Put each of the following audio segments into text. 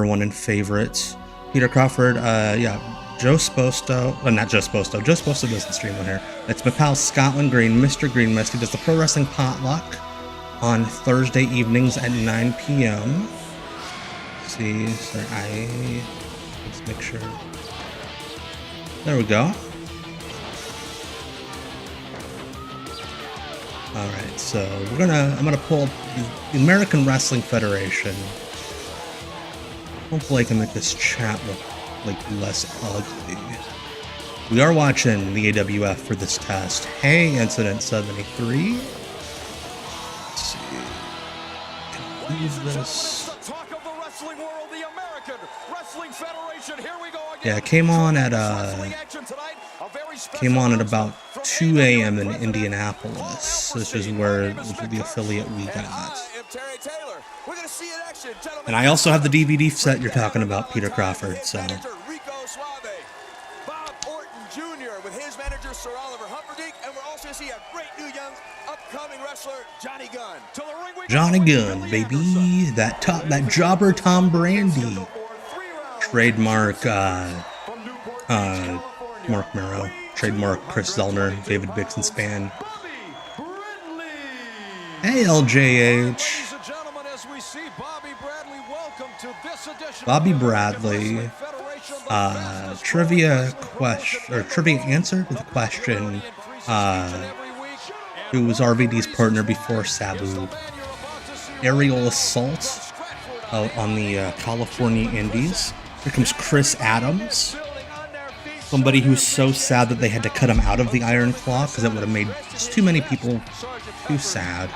One and favorites. Peter Crawford, yeah, Joe Sposto, not Joe Sposto. Joe Sposto doesn't stream on here. It's my pal Scotland Green, Mr. Green Mist. He does the Pro Wrestling Potluck on Thursday evenings at 9 p.m. Let's see, sorry, let's make sure. There we go. All right, so I'm gonna pull up the American Wrestling Federation. Hopefully I can make this chat look like less ugly. We are watching the AWF for this test. Hey, Incident 73. Let's see. Can I move this? Yeah, it came on at about 2 a.m. in Indianapolis. This is the affiliate we got. And I also have the DVD set you're talking about, Peter Crawford, so. Bob Orton Jr. with his manager, Sir Oliver Humperdinck, and we're also see a great new young upcoming wrestler, Johnny Gunn. Johnny Gunn, baby. That jobber Tom Brandy. Trademark, Mark Merrow. Trademark Chris Zellner, David Bixen Span. Hey, LJH. Bobby Bradley. Trivia answer to the question. Who was RVD's partner before Sabu? Aerial assault on the California Indies. Here comes Chris Adams. Somebody who's so sad that they had to cut him out of the Iron Claw because it would have made just too many people too sad.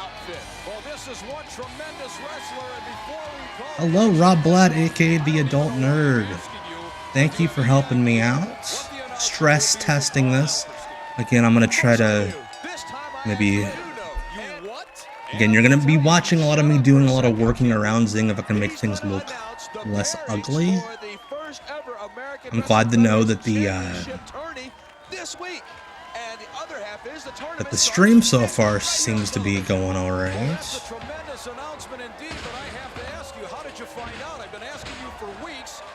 Hello, Rob Blatt, aka the Adult Nerd. Thank you for helping me out. Stress testing this. Again, I'm gonna try to maybe. Again, you're gonna be watching a lot of me doing a lot of working around, seeing if I can make things look less ugly. I'm glad to know that the stream so far seems to be going all right.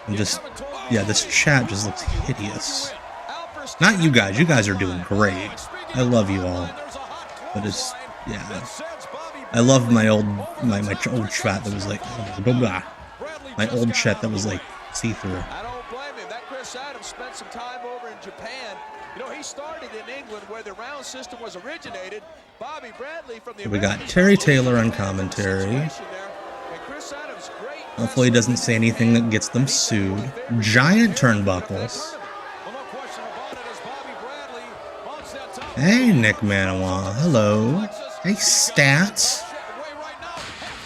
I'm just, yeah, this chat just looks hideous. Not you guys. You guys are doing great. I love you all. But it's, yeah. I love my old chat that was like, my old chat that was like see-through. I don't blame him. That Chris Adams spent some time over in Japan. You know, he started in England where the round system was originated. Bobby Bradley from the we got Terry Taylor on commentary. Hopefully he doesn't say anything that gets them sued. Giant turnbuckles. Hey, Nick Manawa. Hello. Hey, Stats.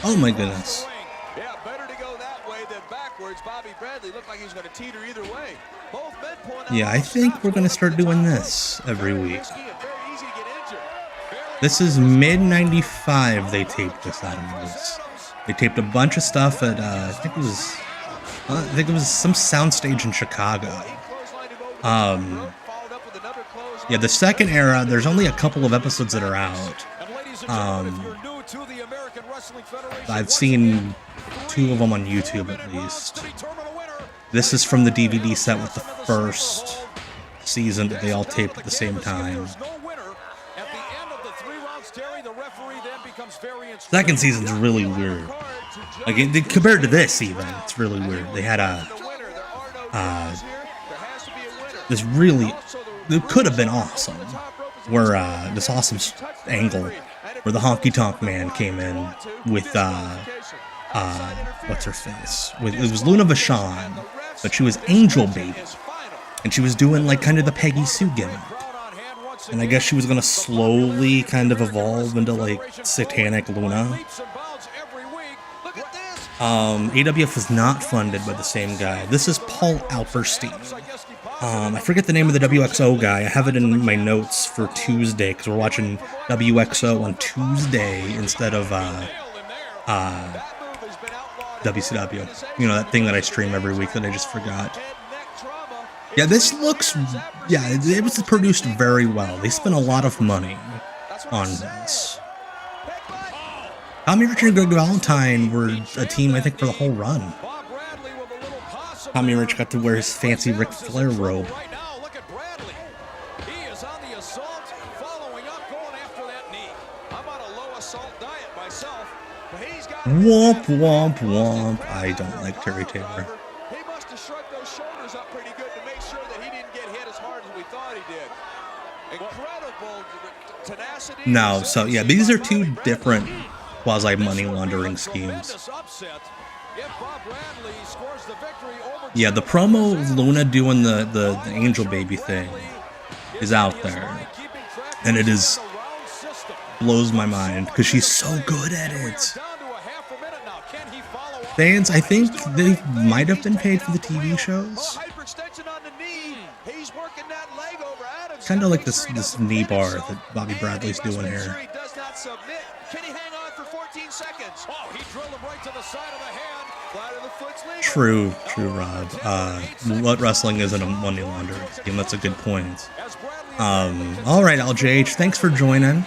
Oh my goodness. Yeah, better to go that way than backwards. Bobby Bradley looked like he's going to teeter either way. Both men pulling out. Yeah, I think we're going to start doing this every week. This is mid-95 they taped this out of this. They taped a bunch of stuff at, I think it was some soundstage in Chicago. Yeah, the second era, there's only a couple of episodes that are out. I've seen 2 of them on YouTube at least. This is from the DVD set with the first season that they all taped at the same time. Second season's really weird. Like, compared to this even, it's really weird. They had this really, it could have been awesome, where this awesome angle where the Honky Tonk Man came in with what's her face? It was Luna Vachon, but she was Angel Baby, and she was doing like kind of the Peggy Sue gimmick. And I guess she was gonna slowly kind of evolve into like Satanic Luna. AWF was not funded by the same guy. This is Paul Alperstein. I forget the name of the WXO guy. I have it in my notes for Tuesday because we're watching WXO on Tuesday instead of WCW. You know, that thing that I stream every week that I just forgot. Yeah, this looks, yeah, it was produced very well. They spent a lot of money on this. Tommy Richard and Greg Valentine were a team, I think, for the whole run. Tommy Rich got to wear his fancy Ric Flair robe. Right now, look at Bradley. He is on the assault, following up, going after that knee. I'm on a low assault diet myself, but he's got Womp, womp, womp. I don't like Terry Taylor. He must have shrugged those shoulders up pretty good to make sure that he didn't get hit as hard as we thought he did. Incredible tenacity. No, so yeah, these are two different quasi money laundering schemes. Yeah, the promo of Luna doing the angel baby thing is out there, and it is blows my mind because she's so good at it. Fans, I think they might have been paid for the TV shows. Kind of like this knee bar that Bobby Bradley's doing here. True, Rob. What wrestling isn't a money laundering scheme? That's a good point. All right, LJH, thanks for joining.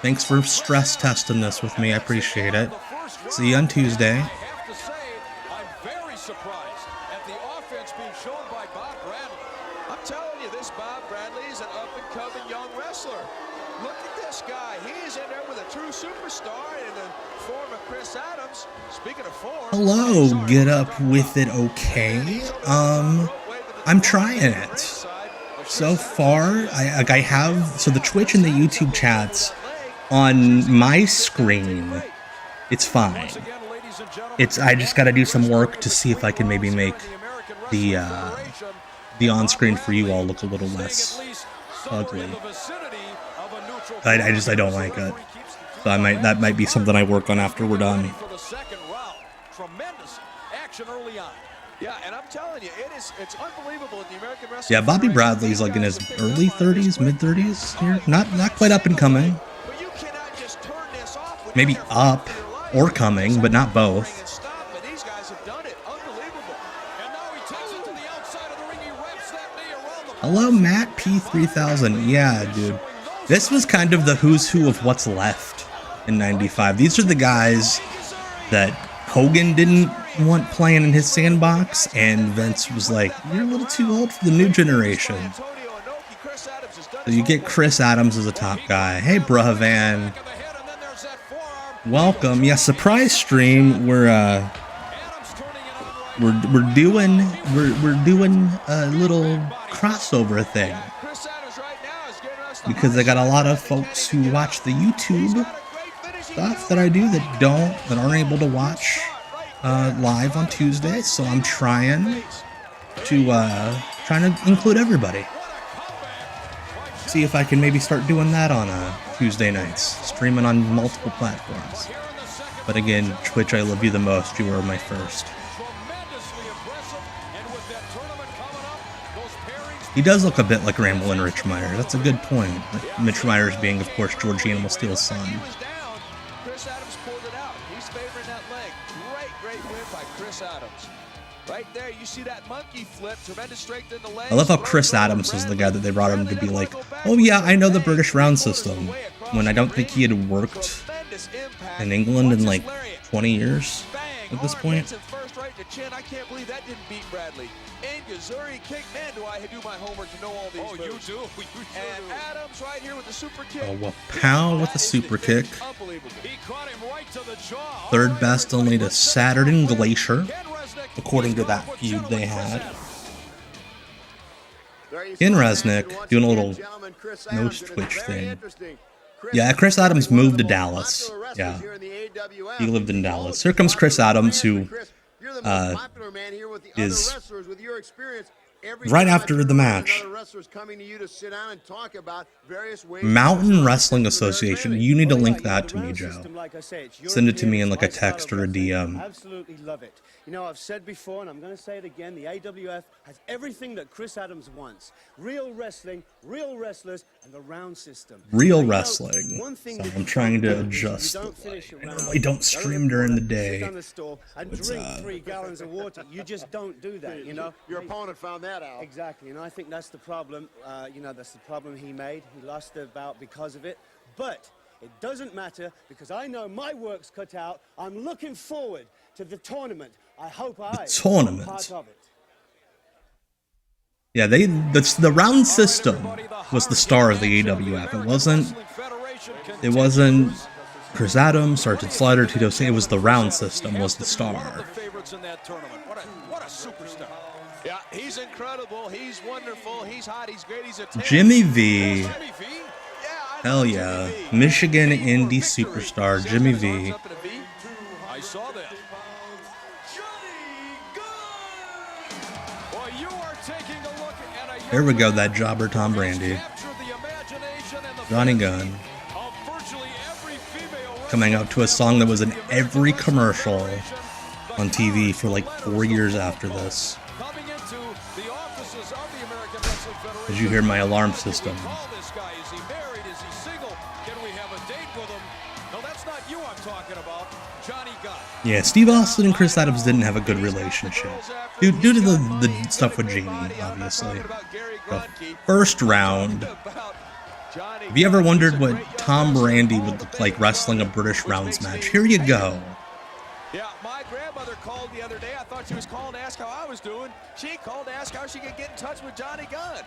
Thanks for stress testing this with me. I appreciate it. See you on Tuesday. I'm very surprised at the offense being shown by Bob Bradley. I'm telling you, this Bob Bradley is an up-and-coming young wrestler. Look at this guy. He is in there with a true superstar in the form of Chris Adams. Speaking of form... Hello, get up with it, okay? I'm trying it. So far, I have... So the Twitch and the YouTube chats on my screen, it's fine. I just gotta do some work to see if I can maybe make the on-screen for you all look a little less ugly. I don't like it. So that might be something I work on after we're done. Yeah, and I'm telling you, it's unbelievable in the American wrestling. Yeah, Bobby Bradley's like in his early 30s, mid 30s here. Not quite up and coming. Maybe up or coming, but not both. Hello, Matt P3000. Yeah, dude. This was kind of the who's who of what's left in 95. These are the guys that Hogan didn't want playing in his sandbox, and Vince was like, you're a little too old for the new generation. So you get Chris Adams as a top guy. Hey, Brahavan. Welcome. Yeah, surprise stream. We're doing a little crossover thing because I got a lot of folks who watch the YouTube stuff that I do that aren't able to watch live on Tuesday. So I'm trying to include everybody. See if I can maybe start doing that on Tuesday nights, streaming on multiple platforms. But again, Twitch, I love you the most. You are my first. He does look a bit like Ramblin' Rich Meyer. That's a good point. Like Mitch Myers being, of course, Georgie Animal Steel's son. Chris Adams pulled it out. He's favoring that leg. Great win by Chris Adams. Right there, you see that monkey flip. Tremendous strength in the leg. I love how Chris Adams was the guy that they brought him to be like, oh yeah, I know the British round system. When I don't think he had worked in England in like 20 years at this point. I can't believe that didn't beat Bradley. And Gazuri kick. Man, do I do my homework to know all these moves. You do. And Adams right here with the super kick. Oh, well, Powell with the super kick. He caught him right to the jaw. Third best only to Saturn Glacier, according to that feud they had. Ken Resnick doing a little nose twitch thing. Yeah, Chris Adams moved to Dallas. Yeah, he lived in Dallas. Here comes Chris Adams, who is right after the match. Mountain Wrestling Association. You need to link that to me, Joe. Send it to me in like a text or a DM. Absolutely love it. You know, I've said before, and I'm going to say it again, the AWF has everything that Chris Adams wants. Real wrestling, real wrestlers, and the round system. Real wrestling. So I'm trying to adjust the light. I normally don't stream during the day. And drink 3 gallons of water. You just don't do that, you know? Your opponent found that out. Exactly, and I think that's the problem. You know, that's the problem he made. He lost the bout because of it. But it doesn't matter because I know my work's cut out. I'm looking forward to the tournament. I hope I'm part of it. Yeah, the round system was the star of the AWF. It wasn't Chris Adams, Sergeant Slaughter, Tito Singh. It was the round system was the star. What a superstar. Yeah, he's incredible. He's wonderful. He's hot. He's great. He's a Jimmy V. Hell yeah. Michigan indie superstar Jimmy V. I saw that. There we go, that jobber Tom Brady. Johnny Gunn. Coming out to a song that was in every commercial on TV for like 4 years after this. Did you hear my alarm system? Yeah, Steve Austin and Chris Adams didn't have a good relationship. Due to the stuff with Jamie, obviously. The first round. Have you ever wondered what Tom Brady would look like wrestling a British rounds match? Here you go. Yeah, my grandmother called the other day. I thought she was calling to ask how I was doing. She called to ask how she could get in touch with Johnny Gunn.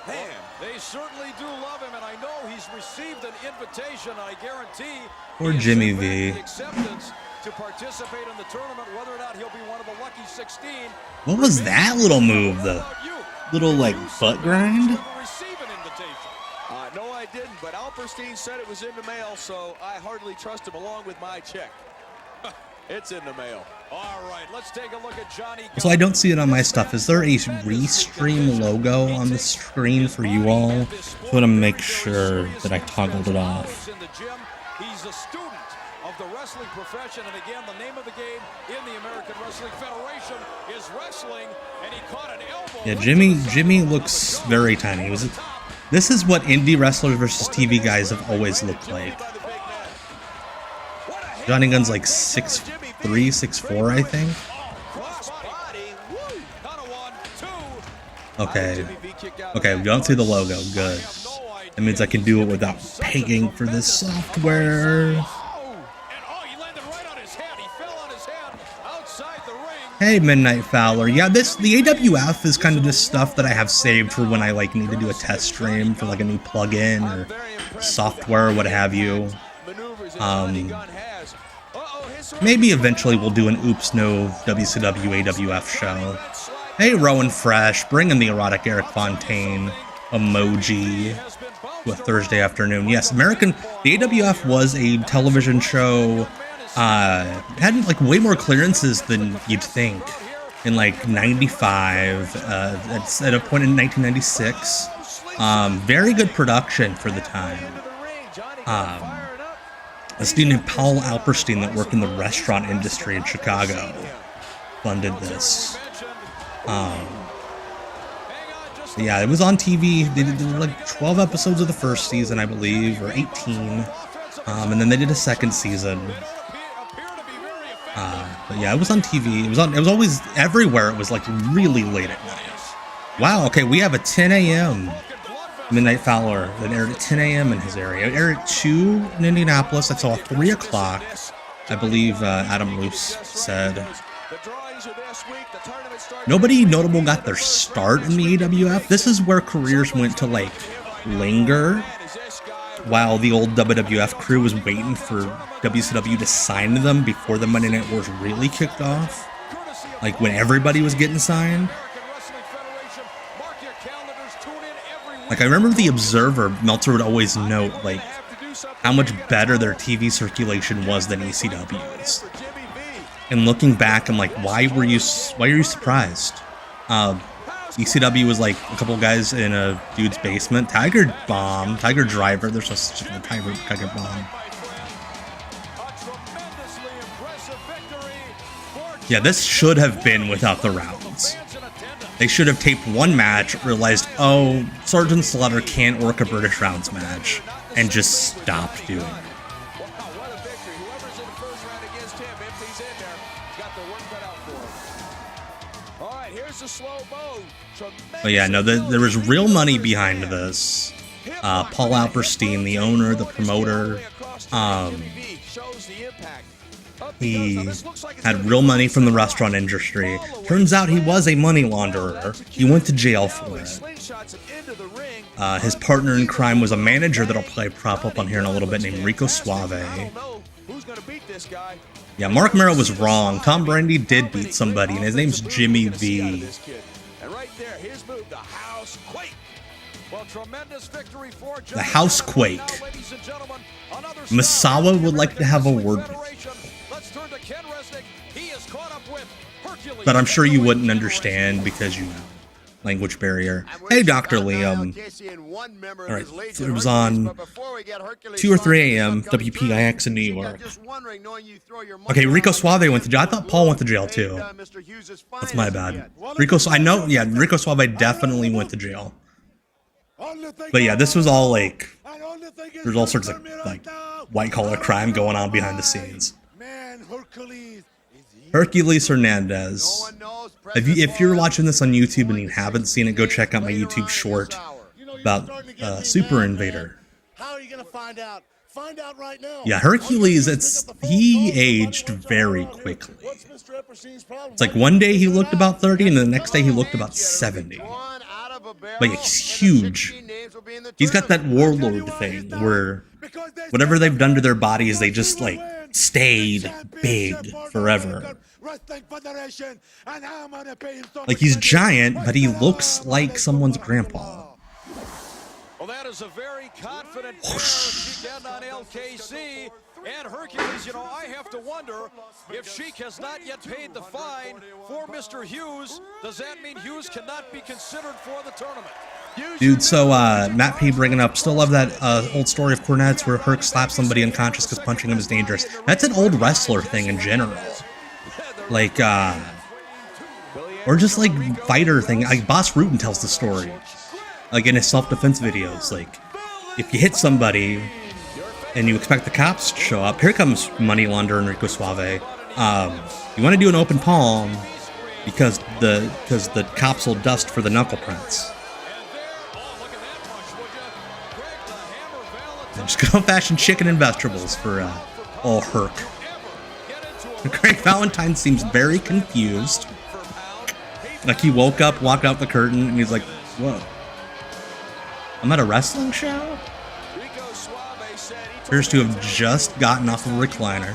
Man, they certainly do love him, and I know he's received an invitation. I guarantee. Or Jimmy V. Acceptance to participate in the tournament, whether or not he'll be one of the lucky 16. What was that little move, the little like butt grind? No, I didn't, but Alstein said it was in the mail, so I hardly trust him along with my check. It's in the mail. All right, let's take a look at Johnny. So I don't see it on my stuff. Is there a Restream logo on the screen for you all? I want to make sure that I toggled it off. He's a student of the wrestling profession, and again, the name of the game in the American Wrestling Federation is wrestling, and he caught an elbow. Yeah, Jimmy looks very tiny. This is what indie wrestlers versus TV guys have always looked like. Johnny Gunn's like 6'3", 6'4", I think. Okay, we don't see the logo. Good. That means I can do it without paying for this software. Hey, Midnight Fowler. Yeah, the AWF is kind of just stuff that I have saved for when I like need to do a test stream for like a new plugin or software or what have you. Maybe eventually we'll do an Oops No WCW AWF show. Hey, Rowan Fresh, bring in the erotic Eric Fontaine emoji to a Thursday afternoon. Yes, the AWF was a television show. Had like way more clearances than you'd think. In like 95, at a point in 1996. Very good production for the time. A student, Paul Alstein, that worked in the restaurant industry in Chicago, funded this. Yeah, it was on TV. They did like 12 episodes of the first season, I believe, or 18. And then they did a second season. But yeah, it was on TV. It was always everywhere. It was like really late at night. Wow. Okay, we have a 10 a.m. Midnight Fowler that aired at 10 a.m. in his area. It aired at 2 in Indianapolis. I saw 3 o'clock. I believe Adam Luce said. Nobody notable got their start in the AWF. This is where careers went to like linger, while the old WWF crew was waiting for WCW to sign them before the Monday Night Wars really kicked off. Like when everybody was getting signed. Like I remember the Observer, Meltzer would always note like how much better their TV circulation was than ECW's. And looking back, I'm like, why are you surprised? ECW was like a couple guys in a dude's basement. Tiger Driver. There's no such thing as Tiger Bomb. Yeah, this should have been without the rounds. They should have taped one match, realized, oh, Sergeant Slaughter can't work a British rounds match, and just stopped doing it. But yeah, no, there was real money behind this. Paul Alstein, the owner, the promoter, He had real money from the restaurant industry. Turns out he was a money launderer. He went to jail for it. His partner in crime was a manager that I'll play prop up on here in a little bit named Rico Suave. Yeah, Mark Merrill was wrong. Tom Brady did beat somebody, and his name's Jimmy V. And right there, his move, the house quake. Well, tremendous victory for the house quake. Masawa would like to have a word with you. Let's turn to Ken Resnick. He is caught up with Hercules. But I'm sure you wouldn't understand because you language barrier. Hey, Dr. Liam. Alright, it was on 2 or 3 a.m. WPIX in New York. Okay, Rico Suave went to jail. I thought Paul went to jail too. That's my bad. Rico Suave definitely went to jail. But yeah, this was all like, there's all sorts of like white collar crime going on behind the scenes. Hercules Hernandez. If you're watching this on YouTube and you haven't seen it, go check out my YouTube short about Super Invader. How are you gonna find out? Find out right now. Yeah, Hercules, he aged very quickly. It's like one day he looked about 30 and the next day he looked about 70. But he's huge. He's got that warlord thing where whatever they've done to their bodies, they just like stayed big forever. Like he's giant, but he looks like someone's grandpa. Well, that is a very confident again on LKC. And Hercules, you know, I have to wonder if Sheik has not yet paid the fine for Mr. Hughes. Does that mean Hughes cannot be considered for the tournament? Dude, so Matt P bringing up, still love that old story of Cornette's where Herc slaps somebody unconscious because punching him is dangerous. That's an old wrestler thing in general. Like, or just like fighter thing. Like Boss Rutan tells the story. Like in his self-defense videos. Like, if you hit somebody and you expect the cops to show up, here comes money launderer Enrico Suave. You want to do an open palm because the cops will dust for the knuckle prints. And just good old-fashioned chicken and vegetables for all Herc. Greg Valentine seems very confused. Like he woke up, walked out the curtain, and he's like, "Whoa, I'm at a wrestling show?" Appears to have just gotten off of a recliner.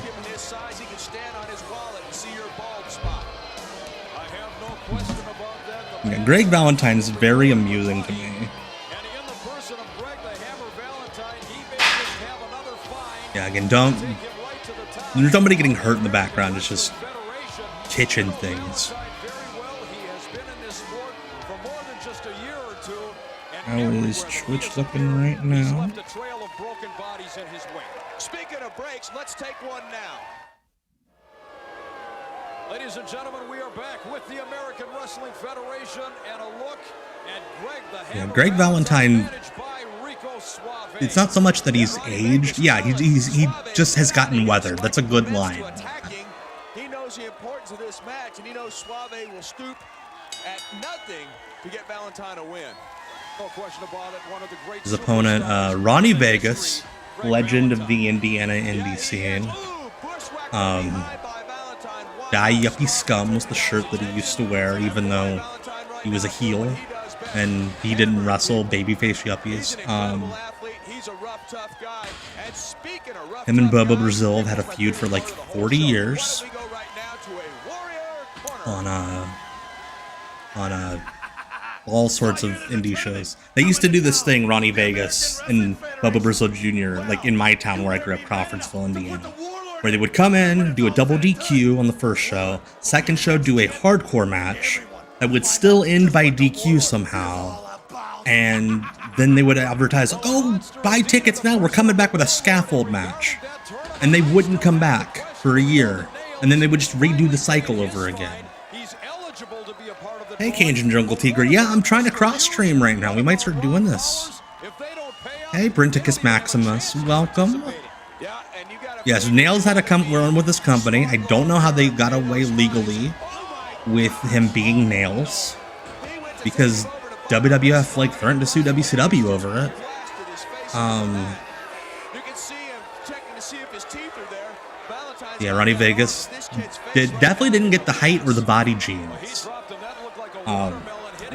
Yeah, Greg Valentine is very amusing to me. Yeah, again, there's nobody getting hurt in the background, it's just kitchen things. How is Twitch looking right now? Speaking of breaks, let's take one now. Ladies and gentlemen, we are back with the American Wrestling Federation and a look at Greg the Hammer. Yeah, Greg Valentine. It's not so much that he's aged. Yeah, he just has gotten weathered. That's a good line. He knows the importance of this match, and he knows Suave will stoop at nothing to get Valentine a win. No question about it. One of the great. His opponent, Ronnie Vegas, legend of the Indiana indie scene. Die Yuppie Scum was the shirt that he used to wear, even though he was a heel and he didn't wrestle babyface yuppies. Him and Bubba Brazil have had a feud for like 40 years on all sorts of indie shows. They used to do this thing, Ronnie Vegas and Bubba Brazil Jr., like in my town where I grew up, Crawfordsville, Indiana, where they would come in, do a double DQ on the first show, second show do a hardcore match that would still end by DQ somehow, and then they would advertise, "Oh, buy tickets now, we're coming back with a scaffold match." And they wouldn't come back for a year, and then they would just redo the cycle over again. Hey, Cajun Jungle Tiger. Yeah, I'm trying to cross-stream right now. We might start doing this. Hey, Brenticus Maximus. Welcome. Yes, Nails had to come run with this company. I don't know how they got away legally with him being Nails, because WWF like threatened to sue WCW over it. Yeah, Ronnie Vegas definitely didn't get the height or the body genes.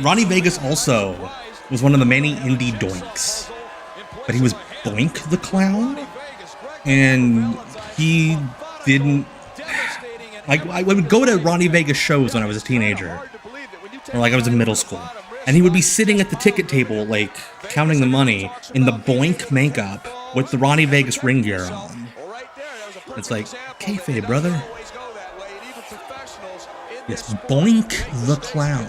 Ronnie Vegas also was one of the many indie doinks, but he was Boink the Clown, and he didn't, like, I would go to Ronnie Vegas shows when I was a teenager, or like I was in middle school, and he would be sitting at the ticket table, like, counting the money in the Boink makeup with the Ronnie Vegas ring gear on. It's like, kayfabe, brother. Yes, Boink the Clown.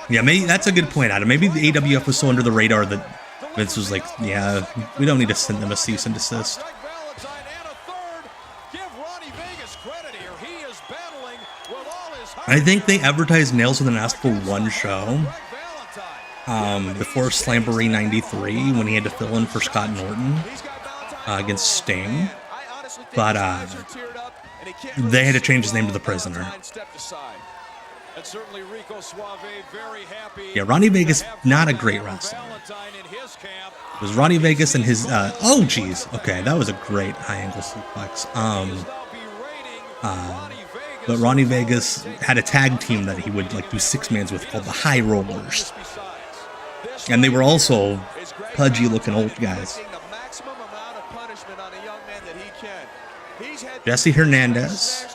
Yeah, maybe that's a good point, Adam. Maybe the AWF was so under the radar that Vince was like, yeah, we don't need to send them a cease and desist. I think they advertised Nails with an Ass for one show. Before Slamboree 93, when he had to fill in for Scott Norton against Sting. But they had to change his name to The Prisoner. Yeah, Ronnie Vegas, not a great wrestler. It was Ronnie Vegas and his, oh geez, okay, that was a great high angle suplex. But Ronnie Vegas had a tag team that he would like do 6-mans with called the High Rollers. And they were also pudgy looking old guys. Jesse Hernandez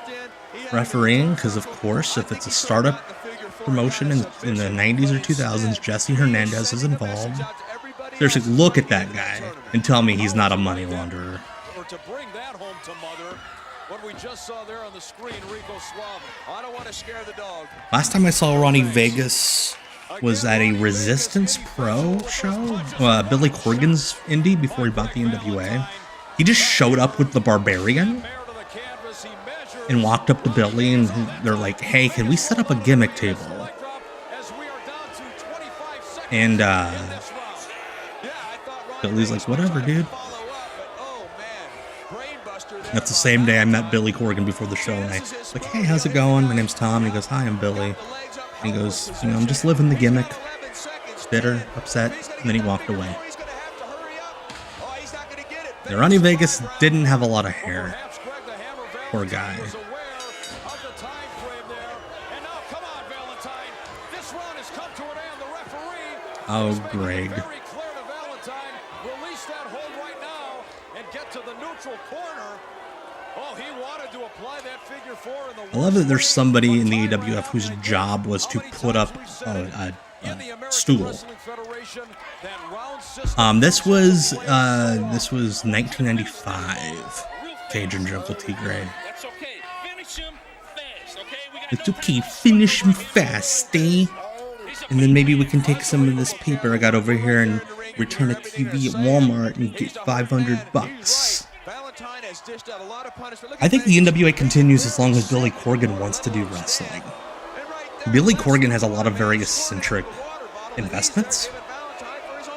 refereeing, because of course, if it's a startup promotion in the 90s or 2000s, Jesse Hernandez is involved. Seriously, look at that guy and tell me he's not a money launderer. Last time I saw Ronnie Vegas was at a Resistance Pro show, Billy Corgan's indie, before he bought the NWA. He just showed up with the Barbarian and walked up to Billy, and they're like, hey, can we set up a gimmick table? And Billy's like, whatever, dude. That's the same day I met Billy Corgan before the show, and I was like, hey, how's it going? My name's Tom. And he goes, hi, I'm Billy. And he goes, you know, I'm just living the gimmick. Bitter, upset, and then he walked away. Yeah, Ronnie Vegas didn't have a lot of hair. Poor guy. Oh, Greg. I love that there's somebody in the AWF whose job was to put up a stool. This was 1995. Cajun Jungle Tigre. It's okay, finish him fast, eh? And then maybe we can take some of this paper I got over here and return a TV at Walmart and get $500. I think the NWA continues as long as Billy Corgan wants to do wrestling. Billy Corgan has a lot of very eccentric investments.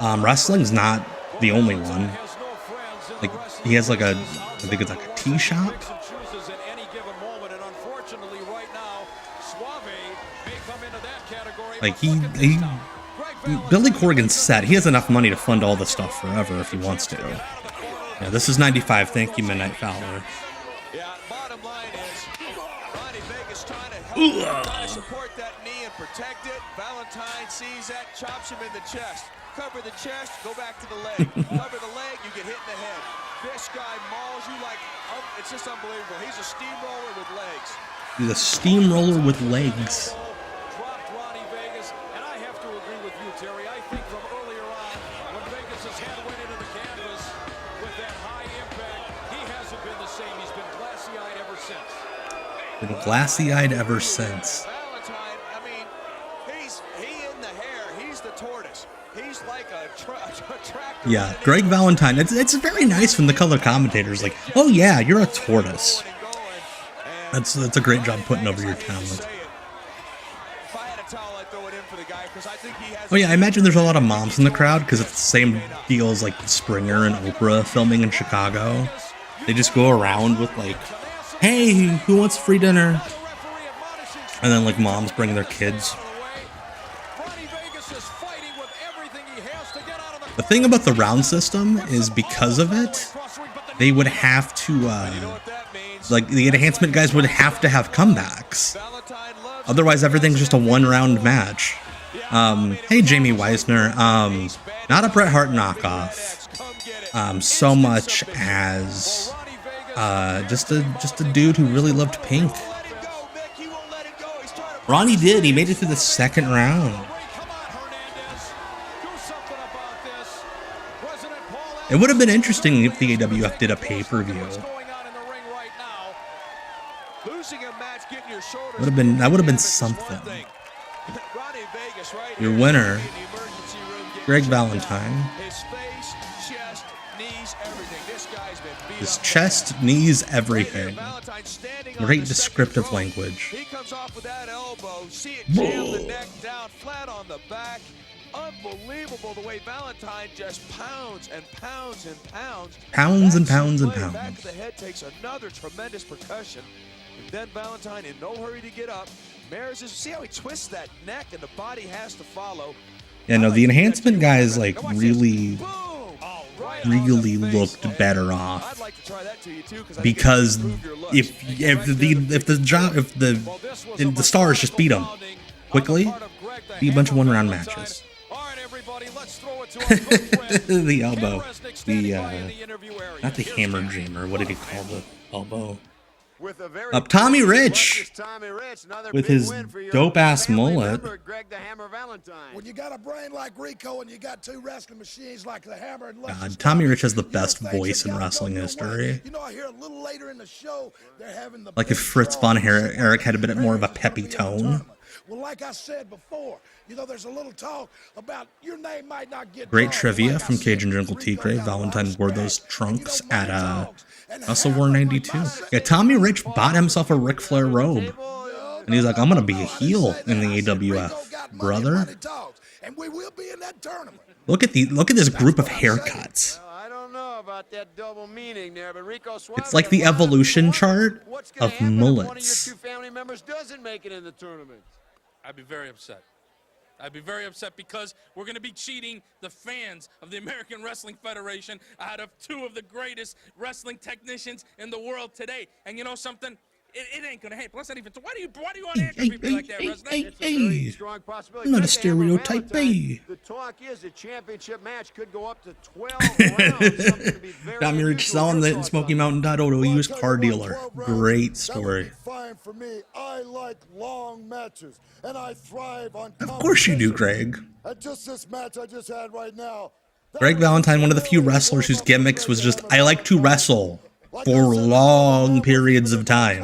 Wrestling's not the only one. Like, he has like I think it's like a tea shop. Like Billy Corgan's set. He has enough money to fund all this stuff forever if he wants to. Yeah, this is 95. Thank you, Midnight Fowler. Yeah, bottom line is, Ronnie Vegas trying to support that knee and protect it. Valentine sees that, chops him in the chest. Cover the chest, go back to the leg. Cover the leg, you get hit in the head. This guy mauls you like, it's just unbelievable. He's a steamroller with legs. He's a steamroller with legs. Dropped Ronnie Vegas, and I have to agree with you, Terry. I think from earlier on, when Vegas' head went into the canvas with that high impact, he hasn't been the same. He's been glassy-eyed ever since. Been glassy-eyed ever since. Valentine, I mean, he in the hair. He's the tortoise. He's like a tractor. Yeah, Greg Valentine. It's very nice when the color commentator's like, oh yeah, you're a tortoise. That's a great job putting over your talent. Oh yeah, I imagine there's a lot of moms in the crowd because it's the same deal as like Springer and Oprah filming in Chicago. They just go around with like, hey, who wants free dinner? And then like moms bring their kids. The thing about the round system is because of it, they would have to, like, the enhancement guys would have to have comebacks. Otherwise, everything's just a one-round match. Hey, Jamie Weisner. Not a Bret Hart knockoff. So much as just a dude who really loved Pink. Ronnie did. He made it to the second round. It would have been interesting if the AWF did a pay-per-view. That would have been something. Your winner, Greg Valentine. His chest, knees, everything. Great descriptive language. He comes off with that elbow. See it jam the neck down flat on the back. Unbelievable the way Valentine just pounds and pounds and pounds. Pounds and pounds and pounds. Back of the head takes another tremendous percussion. And then Valentine in no hurry to get up. Mares is, see how he twists that neck and the body has to follow. Yeah, no, the enhancement guys like really looked better off because if the stars just beat them quickly, be a bunch of one-round matches. The elbow, not the hammer jammer. What did he call the elbow? Tommy Rich with his dope-ass mullet. When you got a brain like Rico and you got two wrestling machines like the Hammer and God, Tommy Rich has the best voice in wrestling history. You know, I hear a little later in the show they're having the like if Fritz von Erich had a bit more of a peppy tone. Well, like I said before, you know, there's a little talk about your name might not get great trivia from Cajun Jungle T-Cray. Valentine wore those trunks at Wrestle War 92. Yeah, Tommy Rich bought himself a Ric Flair robe. And he's like, I'm going to be a heel in the AWF, brother. Look at this group of haircuts. It's like the evolution chart of mullets. I'd be very upset. I'd be very upset because we're going to be cheating the fans of the American Wrestling Federation out of two of the greatest wrestling technicians in the world today. And you know something? It ain't going to happen. Let's not even. Why do you want to act people like that, Wrestling? I'm not a stereotype, The talk is a championship match could go up to 12 rounds. Tommy Rich selling the Smoky Mountain title to a used car dealer. Great story. Fine for me. I like long matches, and I thrive on. Of course you do, Greg. And just this match I just had right now. Greg Valentine, one of the few wrestlers whose gimmicks was just, I like to wrestle for long periods of time.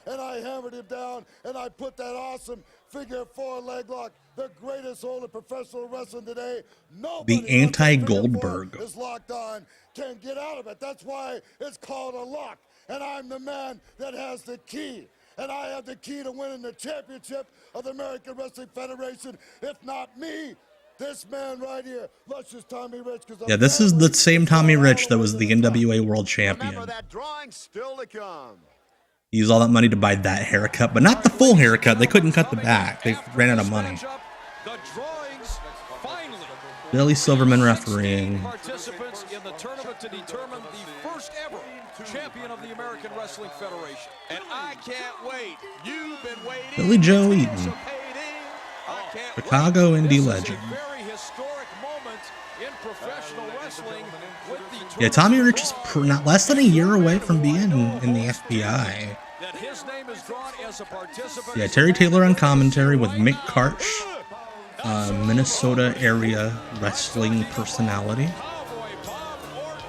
And I hammered him down, and I put that awesome figure four leg lock, the greatest hold of professional wrestling today. Nobody the anti-Goldberg is locked on, can't get out of it. That's why it's called a lock. And I'm the man that has the key. And I have the key to winning the championship of the American Wrestling Federation. If not me, this man right here, Luscious Tommy Rich. Yeah, this is the same Tommy Rich that was the NWA World Champion. Remember that drawing still to come. He used all that money to buy that haircut, but not the full haircut. They couldn't cut the back. They ran out of money. Billy Silverman refereeing. Participants in the tournament to determine the first ever champion of the American Wrestling Federation. And I can't wait. You've been waiting. Billy Joe Eaton. Chicago indie legend. Very historic moment in professional wrestling with the Yeah, Tommy Rich is not less than a year away from being in the FBI. that his name is drawn as a participant. Yeah, Terry Taylor on commentary with Mick Karch, Minnesota area wrestling personality.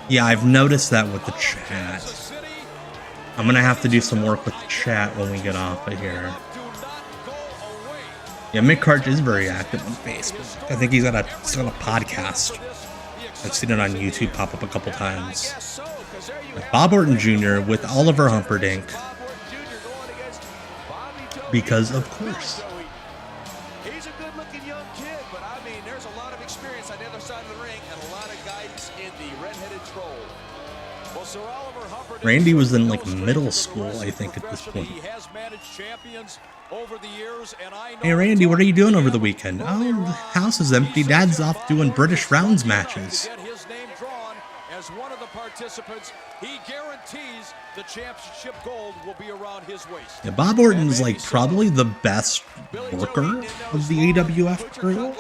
Yeah, I've noticed that with the chat. I'm gonna have to do some work with the chat when we get off of here. Yeah, Mick Karch is very active on Facebook. I think he's got a podcast. I've seen it on YouTube pop up a couple times. Bob Orton Jr. with Oliver Humperdinck. Because of course. He's a good-looking young kid, but I mean, there's a lot of experience on the other side of the ring and a lot of guidance in the red-headed troll. Well, Sir Oliver Humperdinck Randy was in like no middle stranger to the school, I think, at this profession. point. He has managed champions over the years, and I know Hey Randy, what are you doing over the weekend? earlier Oh, the on, house is empty. he said Dad's that off Bob doing Orton British was rounds lucky enough matches. to get his name drawn as one of the participants. He guarantees the championship gold will be around his waist. Yeah, Bob Orton's like probably the best worker of the AWF crew.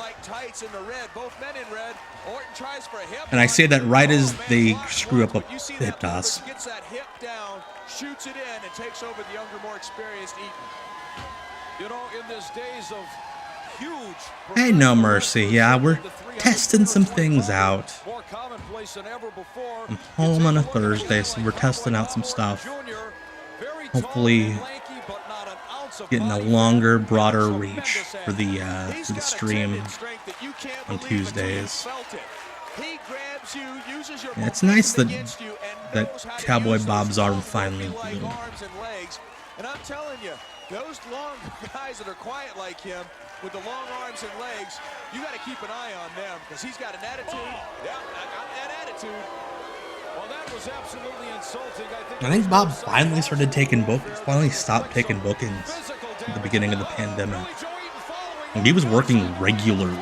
And I say that right as they screw up a hip toss. Gets that hip down, shoots it in, and takes over the younger, more experienced Eaton. You know, in these days of huge... Hey, no mercy. Yeah, we're testing some things out. More commonplace than ever before. I'm home on a Thursday, so we're testing out some stuff. Hopefully getting a longer, broader reach for the stream on Tuesdays. Yeah, it's nice that Cowboy Bob's arm finally healed. And I'm telling you, those long guys that are quiet like him with the long arms and legs, you got to keep an eye on them because he's got an attitude. Yeah, I got that attitude. Well, that was absolutely insulting. I think Bob finally started taking bookings, finally stopped taking bookings at the beginning of the pandemic. And he was working regularly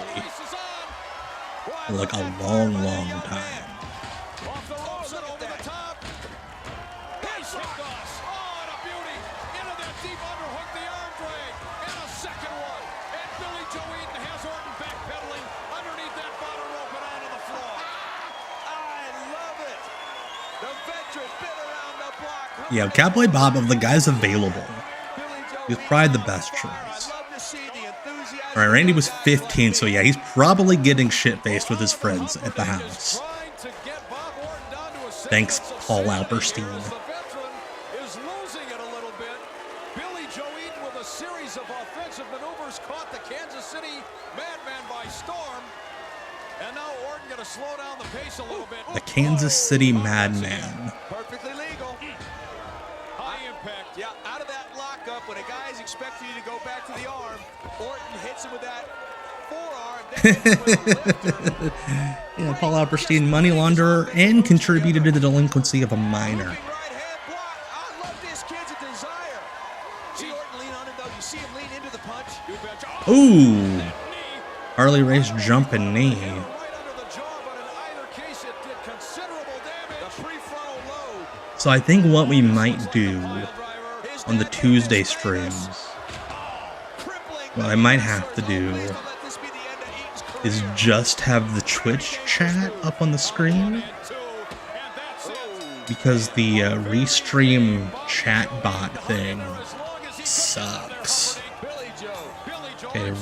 for like a long, long time. Off the ropes and over the top. Here's Ross. Oh, and a beauty. Into that deep underhook, the arm drag. And a second one. And Billy Joe Eaton has Orton backpedaling underneath that bottom rope and onto the floor. I love it. The veteran been around the block. Yeah, Cowboy Bob, of the guys available, he's probably the best choice. Alright, Randy was 15, so yeah, he's probably getting shit-faced with his friends at the house. Thanks, Paul Alberstein. Is losing it a little bit. Billy Joe Eaton with a series of offensive maneuvers caught the Kansas City Madman by storm. And now Orton going to slow down the pace a little bit. The Kansas City Madman. Perfectly legal. High impact. Yeah, out of that lockup when a guy's expecting you to go back to the arm, Orton hits him with that forearm. Then hits him with a lifter. Yeah, Paul Alberstein, money launderer, and contributed to the delinquency of a minor. Right hand block. I love this kid's a desire. See Orton lean on him though. You see him lean into the punch. You betcha. Ooh, Harley Race jumping knee. Right under the jaw, but in either case it did considerable damage. The prefrontal load. So I think what we might do on the Tuesday streams, what I might have to do is just have the Twitch chat up on the screen, because the restream chat bot thing sucks. Okay,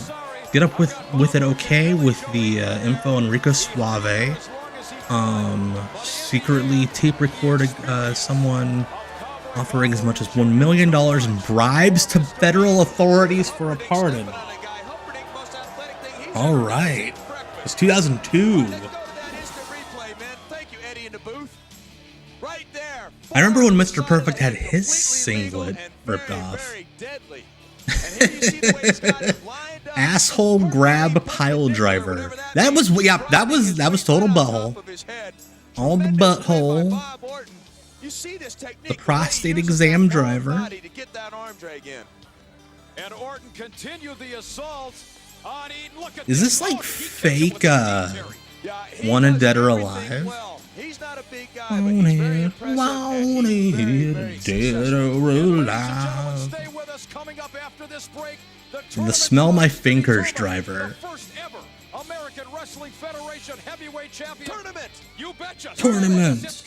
get up with it okay with the info Enrico Suave. Secretly tape recorded someone offering as much as $1 million in bribes to federal authorities for a pardon. All right, it's 2002. I remember when Mr. Perfect had his singlet ripped off. Asshole grab pile driver. That was total butthole. All the butthole. The prostate exam driver. Is this like fake Wanted Dead or Alive? Wanted, dead or alive. The smell my fingers driver. American Wrestling Federation Heavyweight Champion Tournament. You betcha. Tournament.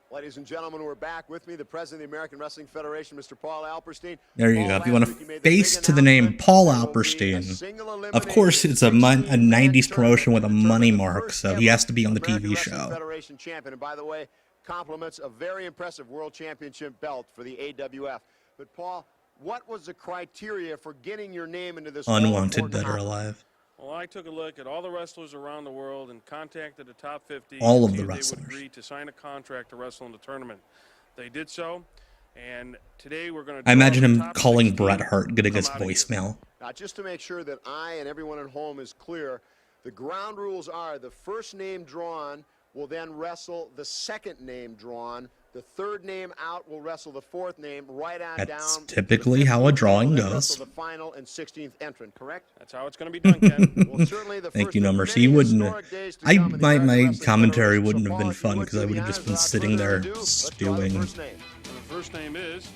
Ladies and gentlemen, we're back with me, the president of the American Wrestling Federation, Mr. Paul Alberstein. There you go. If you want to face to the name Paul Alberstein, of course it's a 90s promotion with a money mark, so he has to be on the TV show. Federation champion, and by the way, compliments a very impressive world championship belt for the AWF. But Paul, what was the criteria for getting your name into this Unwanted Dead or Alive? Well, I took a look at all the wrestlers around the world and contacted the top 50. All of the They wrestlers. would agree to sign a contract to wrestle in the tournament. They did so, and today we're going to. I imagine him calling Bret Hart, getting his voicemail. Now, just to make sure that I and everyone at home is clear, the ground rules are the first name drawn will then wrestle the second name drawn. The third name out will wrestle the fourth name right on down. That's typically how a drawing goes. The final and 16th entrant, correct? That's how it's going to be done, Ken. Well, certainly the Thank first you, of Numbers. many You wouldn't. historic days to come in the My American Wrestling commentary Federation. wouldn't So, have been Paul, fun if you because I would have just been without sitting further there ado, let's draw the stewing. first name. And the first name is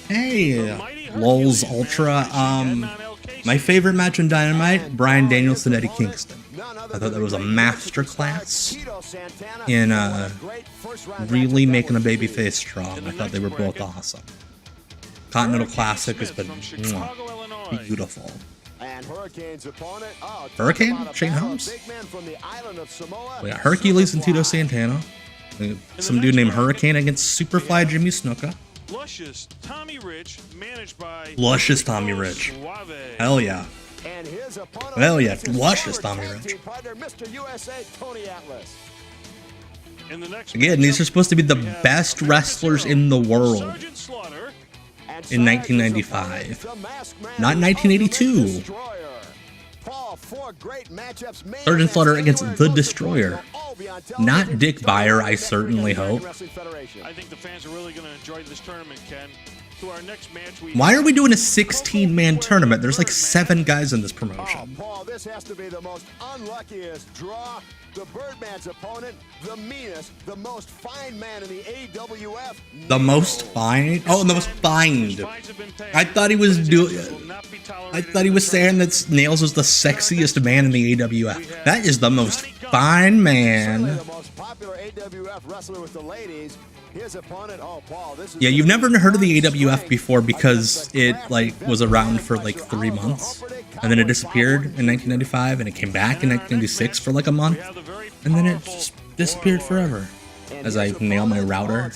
Hey, Lulz Ultra. My favorite match in Dynamite: Bryan Danielson, Eddie Kingston. I thought that was a masterclass in really making a babyface strong. I thought they were both awesome. Continental Classic has been beautiful. And Hurricane's opponent, Hurricane? Shane Helms? We got Hercules and Tito Santana. We got some dude named Hurricane against Superfly Jimmy Snuka. Luscious Tommy Rich, managed by Luscious Tommy Rich. Hell yeah. And his opponent, Hell yeah. Luscious Tommy Rich. Mr. USA, Tony Atlas. In the next Again, these are supposed to be the best wrestlers in the world Sergeant Slaughter. in 1995. Not 1982. Sergeant Slaughter against The Destroyer. Not Dick Beyer, I certainly hope. I think the fans are really going to enjoy this tournament, Ken. To our next match, Why are we doing a 16-man tournament? There's like 7 guys in this promotion. Paul, this has to be the most unluckiest draw. The Birdman's opponent, the meanest, the most fine man in the AWF. The most fine? Oh, the most fined. I thought he was I thought he was saying that Nails was the sexiest man in the AWF. That is the most fine man. The most popular AWF wrestler with the ladies. His opponent, Paul, this is Yeah, you've never heard of the AWF before because it like was around for like 3 months, and then it disappeared in 1995, and it came back in 1996 for like a month, and then it just disappeared forever. As I nail my router.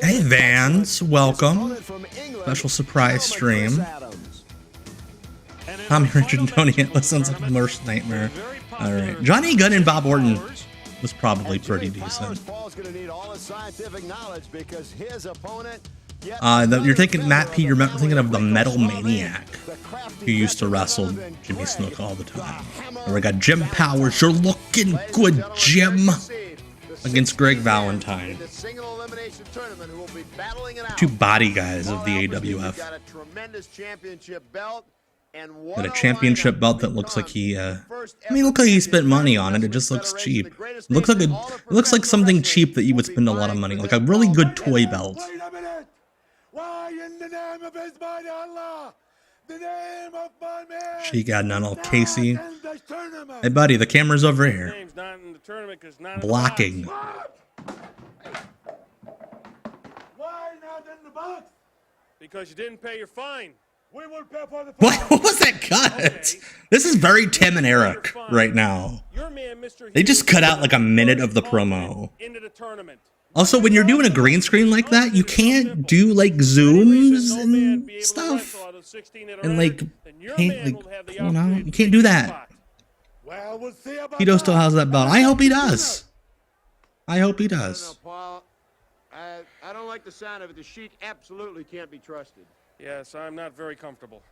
Hey Vans, welcome. Special surprise stream. Tommy Richard and Tony Atlas sounds like a worst nightmare. Alright. Johnny Gunn and Bob Orton was probably pretty decent. You're thinking Matt P, you're thinking of the Metal Maniac, who used to wrestle Jimmy Snuka all the time. And we got Jim Powers, you're looking good, Jim, against Greg Valentine. 2 body guys of the AWF. Got a championship belt that looks like he, looks like he spent money on it. It just looks cheap. It looks like something cheap that you would spend a lot of money, like a really good toy belt. Wait a minute! Why in the name of His mighty Allah? The name of my man! Sheik Adnan Casey. Hey buddy, the camera's over here. Blocking. Why not in the box? Because you didn't pay your fine. We will pay for the What was that cut? Okay. This is very Tim and Eric right now. Your man, Mr. They just Hughes, cut out like a minute of the promo. into the tournament. Also, when you're doing a green screen like that, you can't do like zooms and stuff. And like, come on out. You can't do that. Well, we'll see about Tito still has that belt. I hope he does. I hope he does. Paul, I don't like the sound of it. The Sheik absolutely can't be trusted. Yes, I'm not very comfortable.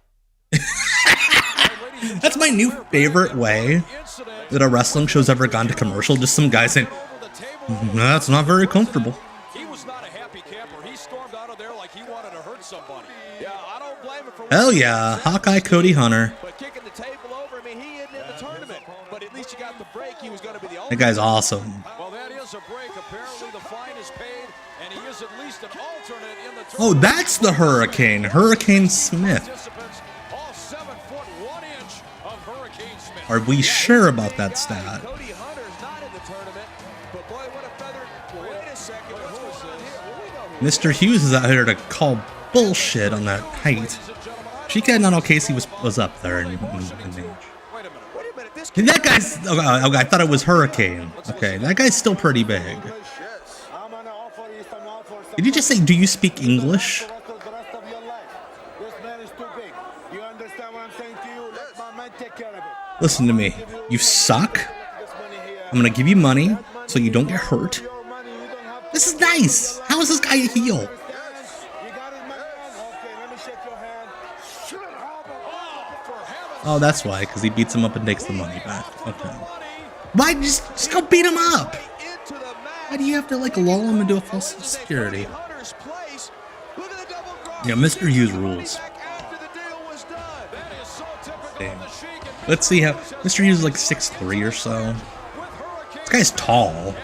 That's my new favorite way that a wrestling show's ever gone to commercial. Just some guy saying, that's not very comfortable. He was not a happy camper. He stormed out of there like he wanted to hurt somebody. Yeah, I don't blame him for Hell yeah, Hawkeye Cody Hunter. But kicking the table over, I mean, he isn't in the tournament. But at least you got the break. He was going to be the That guy's awesome. Well, that is a break. Apparently the fine is paid, and he is at least an alternate in the tournament. Oh, that's the Hurricane. Hurricane Smith. Participants, all 7 foot 1 inch of Hurricane Smith. Are we sure about that stat? Cody Hunter's not in the tournament, but boy, what a feather. Wait a second, what's going on here? Mr. Hughes is out here to call bullshit on that height. Sheik Adnan Casey was up there in age. Wait a minute. This And that guy's. Okay, I thought it was Hurricane. Okay, that guy's still pretty big. I'm gonna offer you some offers. Did you just say, do you speak English? The rest of your life. This man is too big. You understand what I'm saying to you? Let my man take care of it. Listen to me. You suck. This money here. I'm gonna give you money so you don't get hurt. Your money, you don't have to. This is nice. How is this guy a heel? You got it, my man? Okay, let me shake your hand. Oh, that's why, because he beats him up and takes the money back. Okay. Why just go beat him up? Why do you have to like lull him into a false security? Yeah, Mr. Hughes rules. Damn. Let's see how Mr. Hughes is like 6'3" or so. This guy's tall.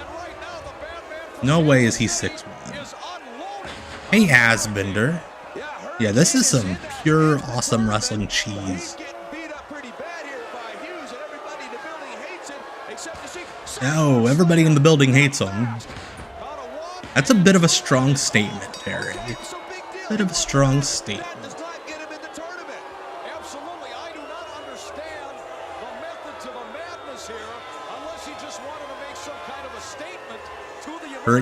No way is he 6'1". Hey, Asbender. Yeah, this is some pure awesome wrestling cheese. Oh, everybody in the building hates him. That's a bit of a strong statement, Terry. Bit of a strong statement.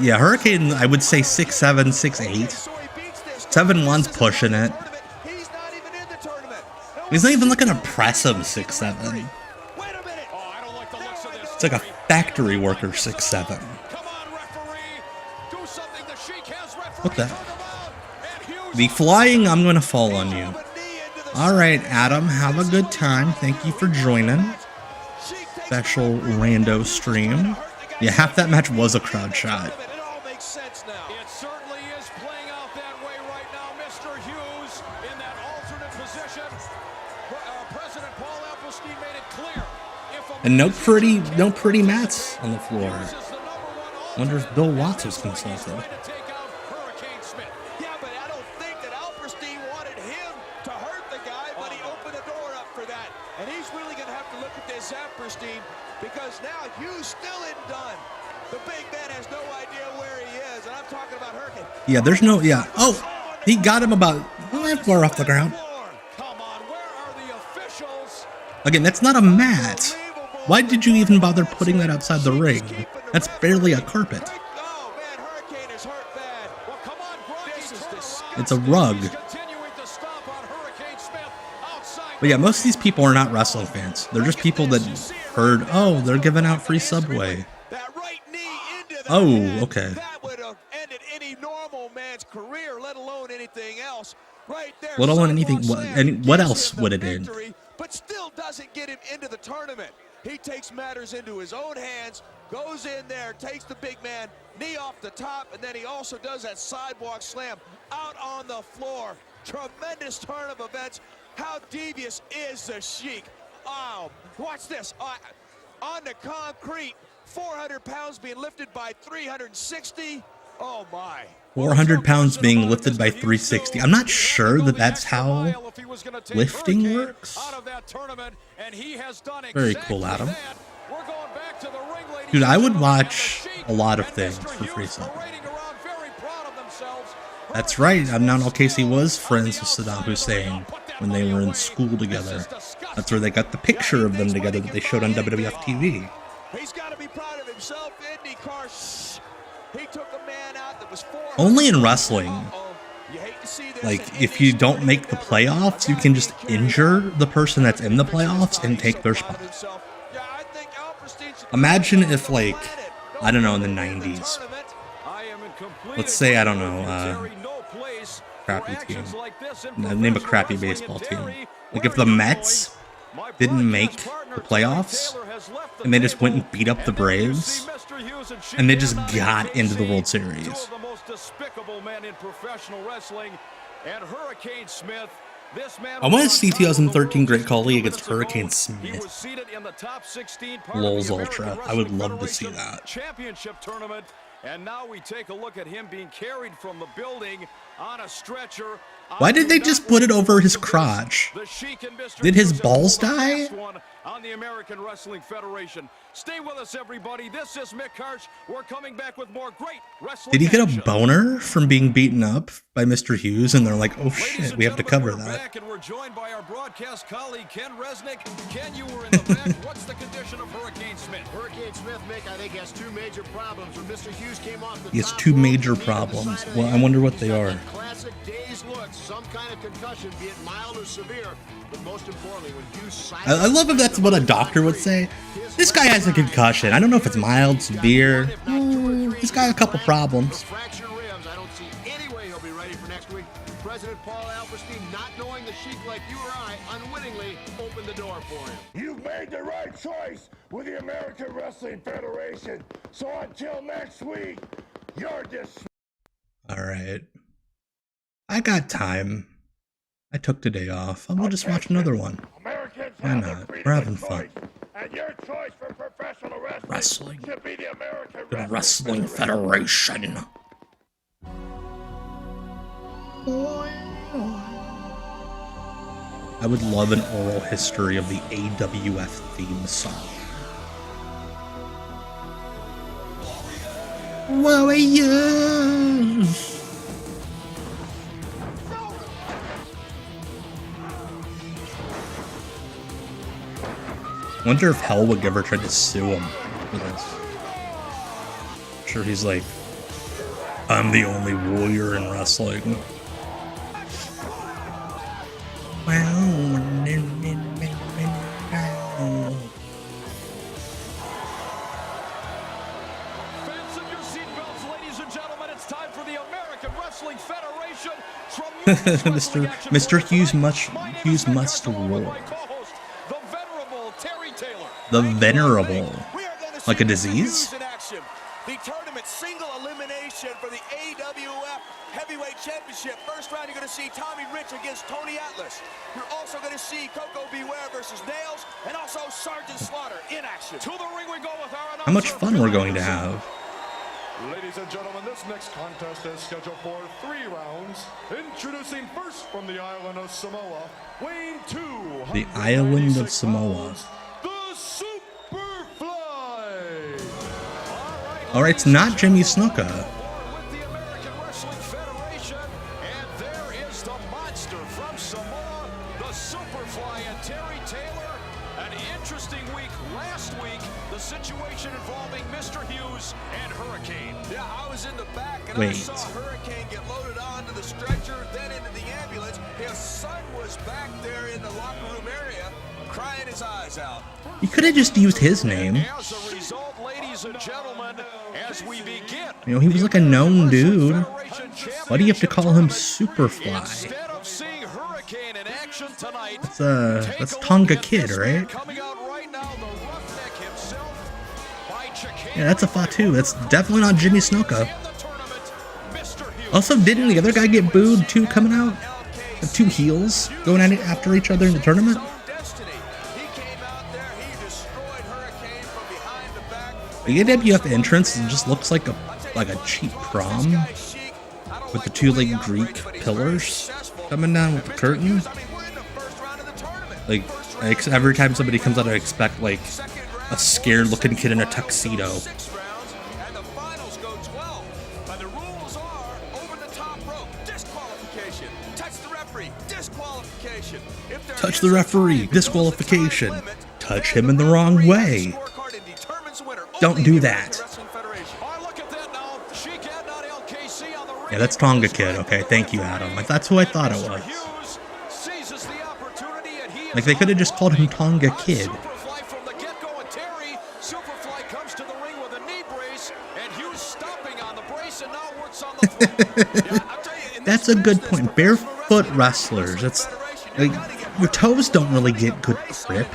Yeah, Hurricane, I would say 6'7", 6'8". 7'1's pushing it. He's not even looking to press him 6'7". It's like a factory worker 6'7". What the? The flying, I'm gonna fall on you. Alright, Adam, have a good time. Thank you for joining. Special rando stream. Yeah, half that match was a crowd shot. It all makes sense now. It certainly is playing out that way right now. Mr. Hughes in that alternate position. President Paul Alstein made it clear. And no pretty mats on the floor. Wonder if Bill Watts was consulted. Yeah, but I don't think that Alstein wanted him to hurt the guy, but he opened the door up for that. And he's really going to have to look at this Alstein, because now Hughes still isn't done. The big man has no idea where he is, and I'm talking about Hercules. Yeah, there's no, yeah. Oh, he got him about 5 floor off the ground. Come on, where are the officials? Again, that's not a mat. Why did you even bother putting that outside the ring? That's barely a carpet. Oh man, Hurricane is hurt bad. Well, come on, this is disgusting. It's a rug. Continuing to stomp on Hurricane Smith outside. But yeah, most of these people are not wrestling fans. They're just people that heard, oh, they're giving out free Subway. That right knee into the Oh, head, okay. That would have ended any normal man's career, let alone anything else. Right there. Let alone anything. Sidewalk slam What gives else him the would it end? victory, but still doesn't get him into the tournament. He takes matters into his own hands, goes in there, takes the big man, knee off the top, and then he also does that sidewalk slam out on the floor. Tremendous turn of events. How devious is the Sheik? Oh, watch this. On the concrete, 400 pounds being lifted by 360. Oh, my. 400 pounds being lifted by 360. I'm not sure that that's how lifting works. Very cool, Adam. Dude, I would watch a lot of things for free sub. That's right. Adnan Al-Kaisi was friends with Saddam Hussein when they were in school together. That's where they got the picture of them together that they showed on WWF TV. He's got to be proud of himself, Indy Car. He took a man out that was 400. Only in wrestling, like if you don't make the playoffs, you can just injure the person that's in the playoffs and take their spot. Imagine if, like, I don't know, in the 90s, let's say, I don't know, crappy team, name a crappy baseball team. Like if the Mets didn't make the playoffs and they just went and beat up the Braves and they just got into the World Series. I want to see 2013 Great Khali against Hurricane Smith. Lulz Ultra. I would love to see that. Championship tournament, and now we take a look at him being carried from the building on a stretcher. Why did they just put it over his crotch? Did his balls die? On the American Wrestling Federation. Stay with us, everybody. This is Mick Karch. We're coming back with more great wrestling. Did he get a boner from being beaten up by Mr. Hughes? And they're like, oh shit, we have to cover that. And we're joined by our broadcast colleague, Ken Resnick. Ken, you were in the back. What's the condition of Hurricane Smith? Hurricane Smith, Mick, I think has two major problems. When Mr. Hughes came off the He has top two rope, major he problems. decided Well, I wonder what they are. Classic dazed look, some kind of concussion, be it mild or severe. But most importantly, when Hughes I love if that's what a doctor would say. This guy has a concussion. I don't know if it's mild, severe. He's got a couple problems. fractured ribs, I don't see any way he'll be ready for next week. President Paul Alstein, not knowing the Sheik like you or I, unwittingly opened the door for him. You've made the right choice with the American Wrestling Federation. So until next week, you're dismissed. All right. I got time. I took the day off. We'll just watch another one. Why not? We're having fun. And your choice for professional Wrestling. should be the American The Wrestling Federation. I would love an oral history of the AWF theme song. Warriors! Wonder if Hell would ever try to sue him for this. I'm sure he's like, I'm the only warrior in wrestling. Fasten your seatbelts, ladies and gentlemen. It's time for the American Wrestling Federation. Mr. Hughes must roar. The venerable. Like a disease? The tournament single elimination for the AWF Heavyweight Championship. First round, you're going to see Tommy Rich against Tony Atlas. You're also going to see Coco Beware versus Nails, and also Sergeant Slaughter in action. To the ring we go with our How much fun we're going to have. Ladies and gentlemen, this next contest is scheduled for 3 rounds. Introducing first from the island of Samoa, weighing 200 The island of Samoa. the Superfly. Alright, it's not Jimmy Snuka. With the American Wrestling Federation, and there is the monster from Samoa, the Superfly, and Terry Taylor. An interesting week last week, the situation involving Mr. Hughes and Hurricane. Yeah, I was in the back, and I Wait. saw Hurricane get loaded onto the stretcher, then into the ambulance. His son was back there in the locker room area, crying his eyes out. You could have just used his name. As a result, ladies and gentlemen, as we begin, You know, he was like a known dude. Why do you have to call him Superfly? instead of seeing Hurricane in action tonight, That's Tonga Kid, right? coming out right now, the roughneck himself, by Chicane. Yeah, that's a Fatu. That's definitely not Jimmy Snuka. In the tournament, Mr. Hughes. Also, didn't the other guy get booed too coming out? The 2 heels going at it after each other in the tournament? Destiny. He came out there, he destroyed Hurricane from behind the back. The AWF entrance just looks like a cheap prom with the 2 like Greek pillars coming down with the curtain. Like every time somebody comes out, I expect like a scared looking kid in a tuxedo. 6 rounds, and the finals go 12. But the rules are over the top rope, disqualification. Touch the referee, disqualification. If there Touch is the a referee, tie, disqualification. there's a time limit, Touch then him in the wrong referee way. has a scorecard and determines the winner. Don't Only do the that. American Wrestling Federation. Oh, look at that now. Sheik had not LKC on the ring. Yeah, that's Tonga Kid. Okay, thank you, Adam. Like, that's who I thought it was. Hughes seizes the opportunity, and he is Like, they could have just called him Tonga Kid. Superfly from the get-go, and Terry Superfly comes to the ring with a knee brace, and Hughes stomping on the brace, and now works on the throat. Yeah, I'll tell you, in That's this a good business, point. Barefoot wrestlers. It's like your toes don't really get good grip.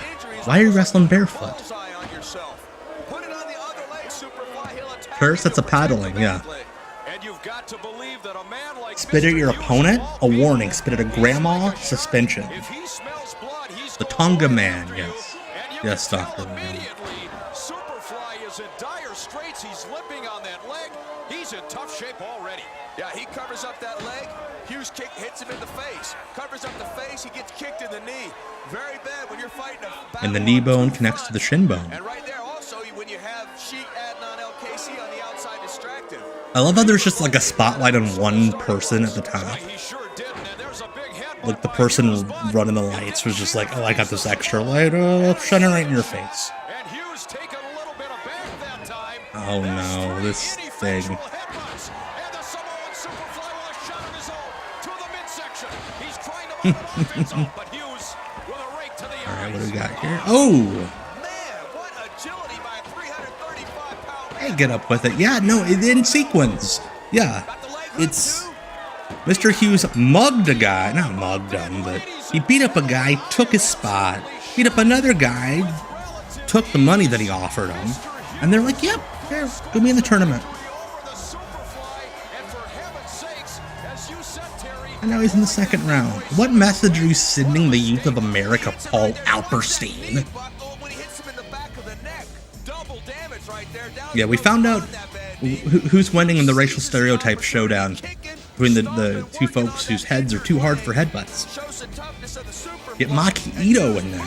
Why are you wrestling barefoot? Bullseye on yourself. Put it on the other leg, Superfly. He'll attack First, you that's a to protect paddling, the yeah. back leg. And you've got to believe that a man like Spit at Mr. your Hughes, opponent? of all A people, warning. Spit at a grandma? if Suspension. he smells blood, he's The going Tonga right man, after you. yes. And you Yes, can tell Tonga man. immediately Superfly is in dire straits. He's limping on that leg. He's in tough shape already. Yeah, he covers up that leg. Hughes kick hits him in the face. Covers up the face. He gets kicked in the knee. Very bad when you're fighting a battle And the knee on bone two connects to the fronts. shin bone. And right there also, when you have Sheik adding on LKC on the outside distracted. I love how there's just like a spotlight on one person at the top. He sure did, and there's a big headbutt Like the by person Hughes. running the lights was just like, oh, I got this extra light. Oh, shining right in your face. And Hughes taking a little bit of back that time. Oh no, this thing. And the Samoan Superfly with a shot of his own to the midsection. He's trying to mount an offense, but Hughes with a rake to the Alright, what eyes. do we got here? Oh! Man, what agility by a 335-pound man. Hey, get up with it. Yeah, no, in sequence. Yeah. Got the leg hook It's too. Mr. Hughes mugged a guy, not mugged him, but he beat up a guy, took his spot, beat up another guy, took the money that he offered him, and they're like, yep, here, go be in the tournament. And now he's in the second round. What message are you sending the youth of America, Paul Alstein? Yeah, we found out who's winning in the racial stereotype showdown between the two folks whose heads are too hard for headbutts. Get Maki Ito in there.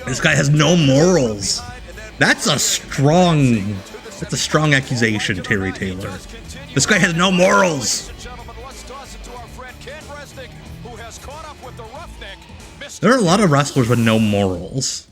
This guy has no morals. That's a strong accusation, Terry Taylor. This guy has no morals. There are a lot of wrestlers with no morals.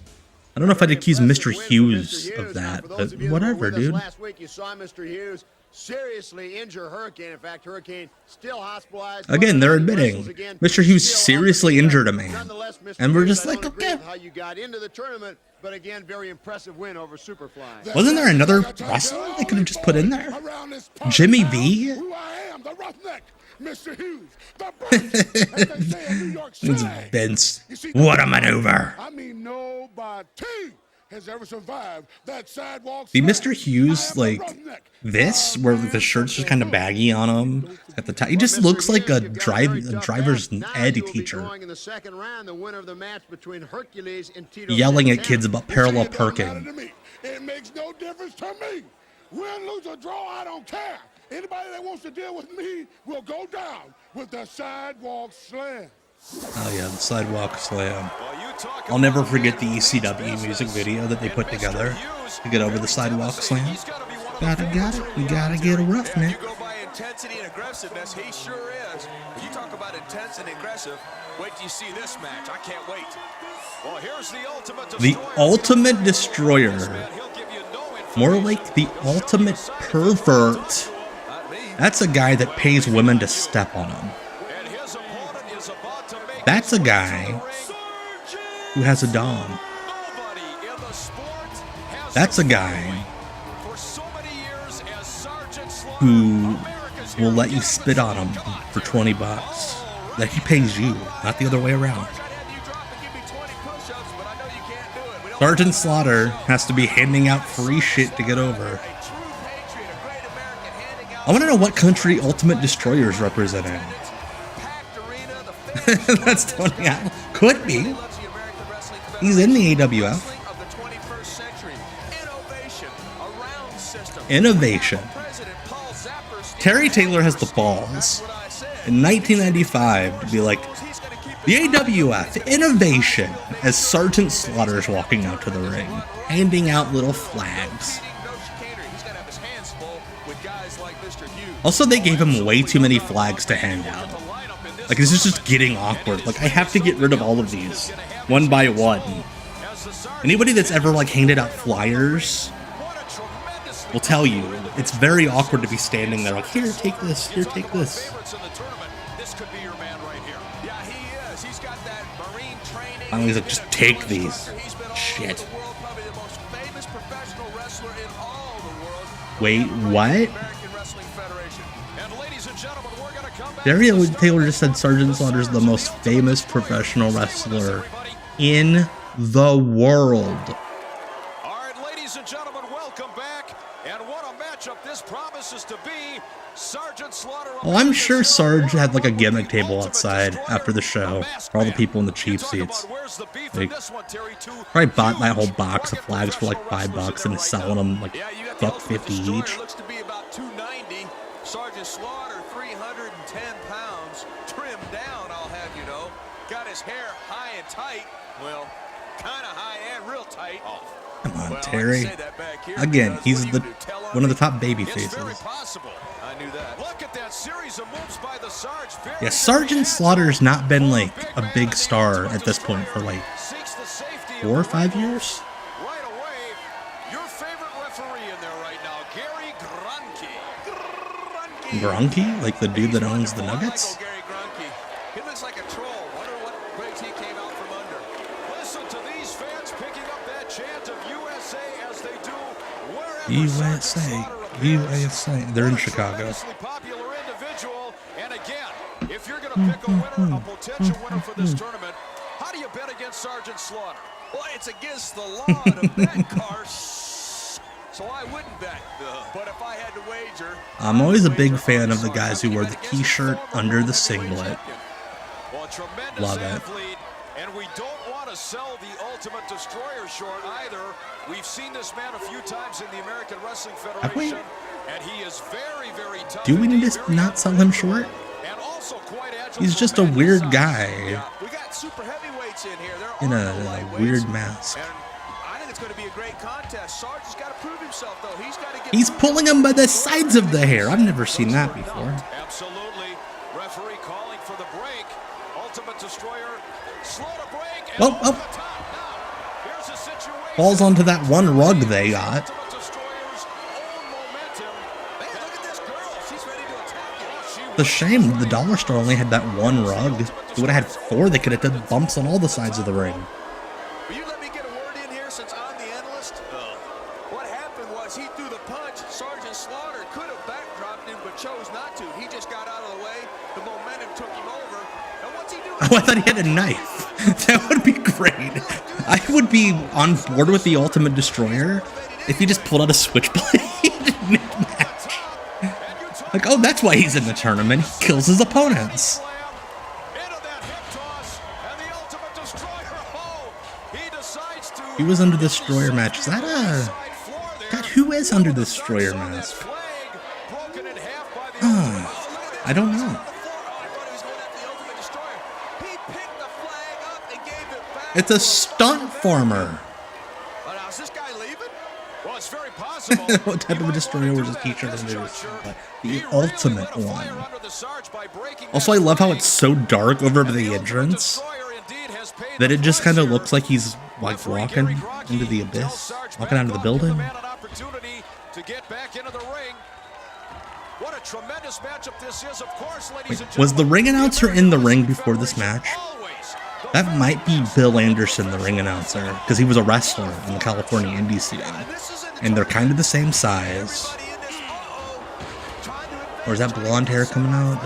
I don't know if I'd accuse Mr. Hughes of that, but whatever, dude. Last week you saw Mr. Hughes seriously injure Hurricane. In fact, Hurricane still hospitalized. Again, they're admitting Mr. Hughes seriously injured a man, and we're just like, okay. How you got into the tournament, but again, very impressive win over Superfly. Wasn't there another wrestler they could have just put in there? Jimmy V? Who I am, the roughneck, Mr. Hughes, the Birch, as they say in New York It's slang. Vince. What a maneuver. I mean, nobody has ever survived that sidewalk. See, Mr. Hughes, like this, where the shirt's just kind of baggy on him at the top. He just looks like a driver's ed teacher. In the second round, the winner of the match between Hercules and Tito Yelling at kids about parallel parking. It makes no difference to me. Win, lose, or draw, I don't care. Anybody that wants to deal with me will go down with the sidewalk slam. Oh yeah, the sidewalk slam. I'll never forget the ECW music video that they put together to get over the sidewalk slam. You gotta get a roughneck. You go by intensity and aggressiveness, he sure is. When you talk about intense and aggressive, wait till you see this match. I can't wait. Well, here's the ultimate destroyer. The ultimate destroyer. More like the ultimate pervert. That's a guy that pays women to step on him. That's a guy who has a dom. That's a guy who will let you spit on him for 20 bucks. That he pays you, not the other way around. Sergeant Slaughter has to be handing out free shit to get over. I want to know what country Ultimate Destroyer is representing. That's Tony Allen. Could be. He's in the AWF. Innovation. Terry Taylor has the balls in 1995 to be like, the AWF, innovation, as Sergeant Slaughter's walking out to the ring, handing out little flags. Also, they gave him way too many flags to hand out. Like, this is just getting awkward. Like, I have to get rid of all of these, one by one. Anybody that's ever, like, handed out flyers will tell you, it's very awkward to be standing there like, here, take this, here, take this. Finally, he's like, just take these. Shit. Wait, what? Terry Taylor just said Sergeant Slaughter's the most famous professional wrestler in the world. All right, ladies and gentlemen, welcome back. And what a matchup this promises to be. Sergeant Slaughter. Well, I'm sure Sarge had like a gimmick table outside after the show for all the people in the cheap seats. Like, probably bought that whole box of flags for like $5 and is selling them like $1.50 each. Looks to be about 290. Sergeant Slaughter, 310 pounds, trimmed down, I'll have you know. Got his hair high and tight. Well, kind of high and real tight. Come on, Terry. Again, he's one of the top baby faces. I knew that. Look at that series of moves by the Sarge. Yeah, Sergeant Slaughter's not been like a big star at this point for like 4 or 5 years. Right away, your favorite referee in there right now, Gary Grunke. Grunke? Like the dude that owns the Nuggets? Gary Grunke. He looks like a troll. Wonder what place he came out from under. Listen to these fans picking up that chant of USA as they do wherever USA. Sergeant Slaughter They're in Chicago. Popular individual. And again, if you're going to pick a winner, a potential winner for this tournament, how do you bet against Sergeant Slaughter? Well, it's against the law to bet, Cars. So I wouldn't bet. But if I had to wager, I'm always a big fan of the guys who wear the t-shirt under the singlet. well, tremendous Love it. athlete, and we don't want to sell the Ultimate Destroyer short either. We've seen this man a few times in the American Wrestling Federation, and he is very, very tough. Do we need to not sell him short? And also quite agile. He's just a weird guy We got super heavyweights in here. There in are a no lightweights. weird mask. And I think it's going to be a great contest. Sarge's got to prove himself, though. He's got to get. He's pulling him by the sides of the hair. I've never seen that before. Absolutely. Referee calling for the break. Ultimate Destroyer. Slow to break. And Oh, over the top. Now, here's a situation. falls onto that one rug they got. Ultimate Destroyer's own momentum. Man, look at this girl. She's ready to attack you. The shame the dollar store only had that one rug. They would have had 4. They could have done bumps on all the sides of the ring. Will you let me get a word in here since I'm the analyst? What happened was he threw the punch. Sergeant Slaughter could have backdropped him, but chose not to. He just got out of the way. The momentum took him over. And what's he doing? Oh, I thought he had a knife. That would be great. I would be on board with the Ultimate Destroyer if he just pulled out a switchblade mid-match. Like, oh, that's why he's in the tournament. He kills his opponents. He was under the Destroyer match. Is that a... God, who is under the Destroyer mask? I don't know. It's a stunt former. Is this guy leaving? Well, it's very possible. What type of a Destroyer was his t-shirt under this? The ultimate one. Also, I love how it's so dark over the entrance that it just kind of looks like he's like walking into the abyss, walking out of the building. What a tremendous matchup this is, of course, ladies and Wait, was the ring announcer in the ring before this match? That might be Bill Anderson, the ring announcer, because he was a wrestler in the California indie scene. And they're kind of the same size. Or is that blonde hair coming out?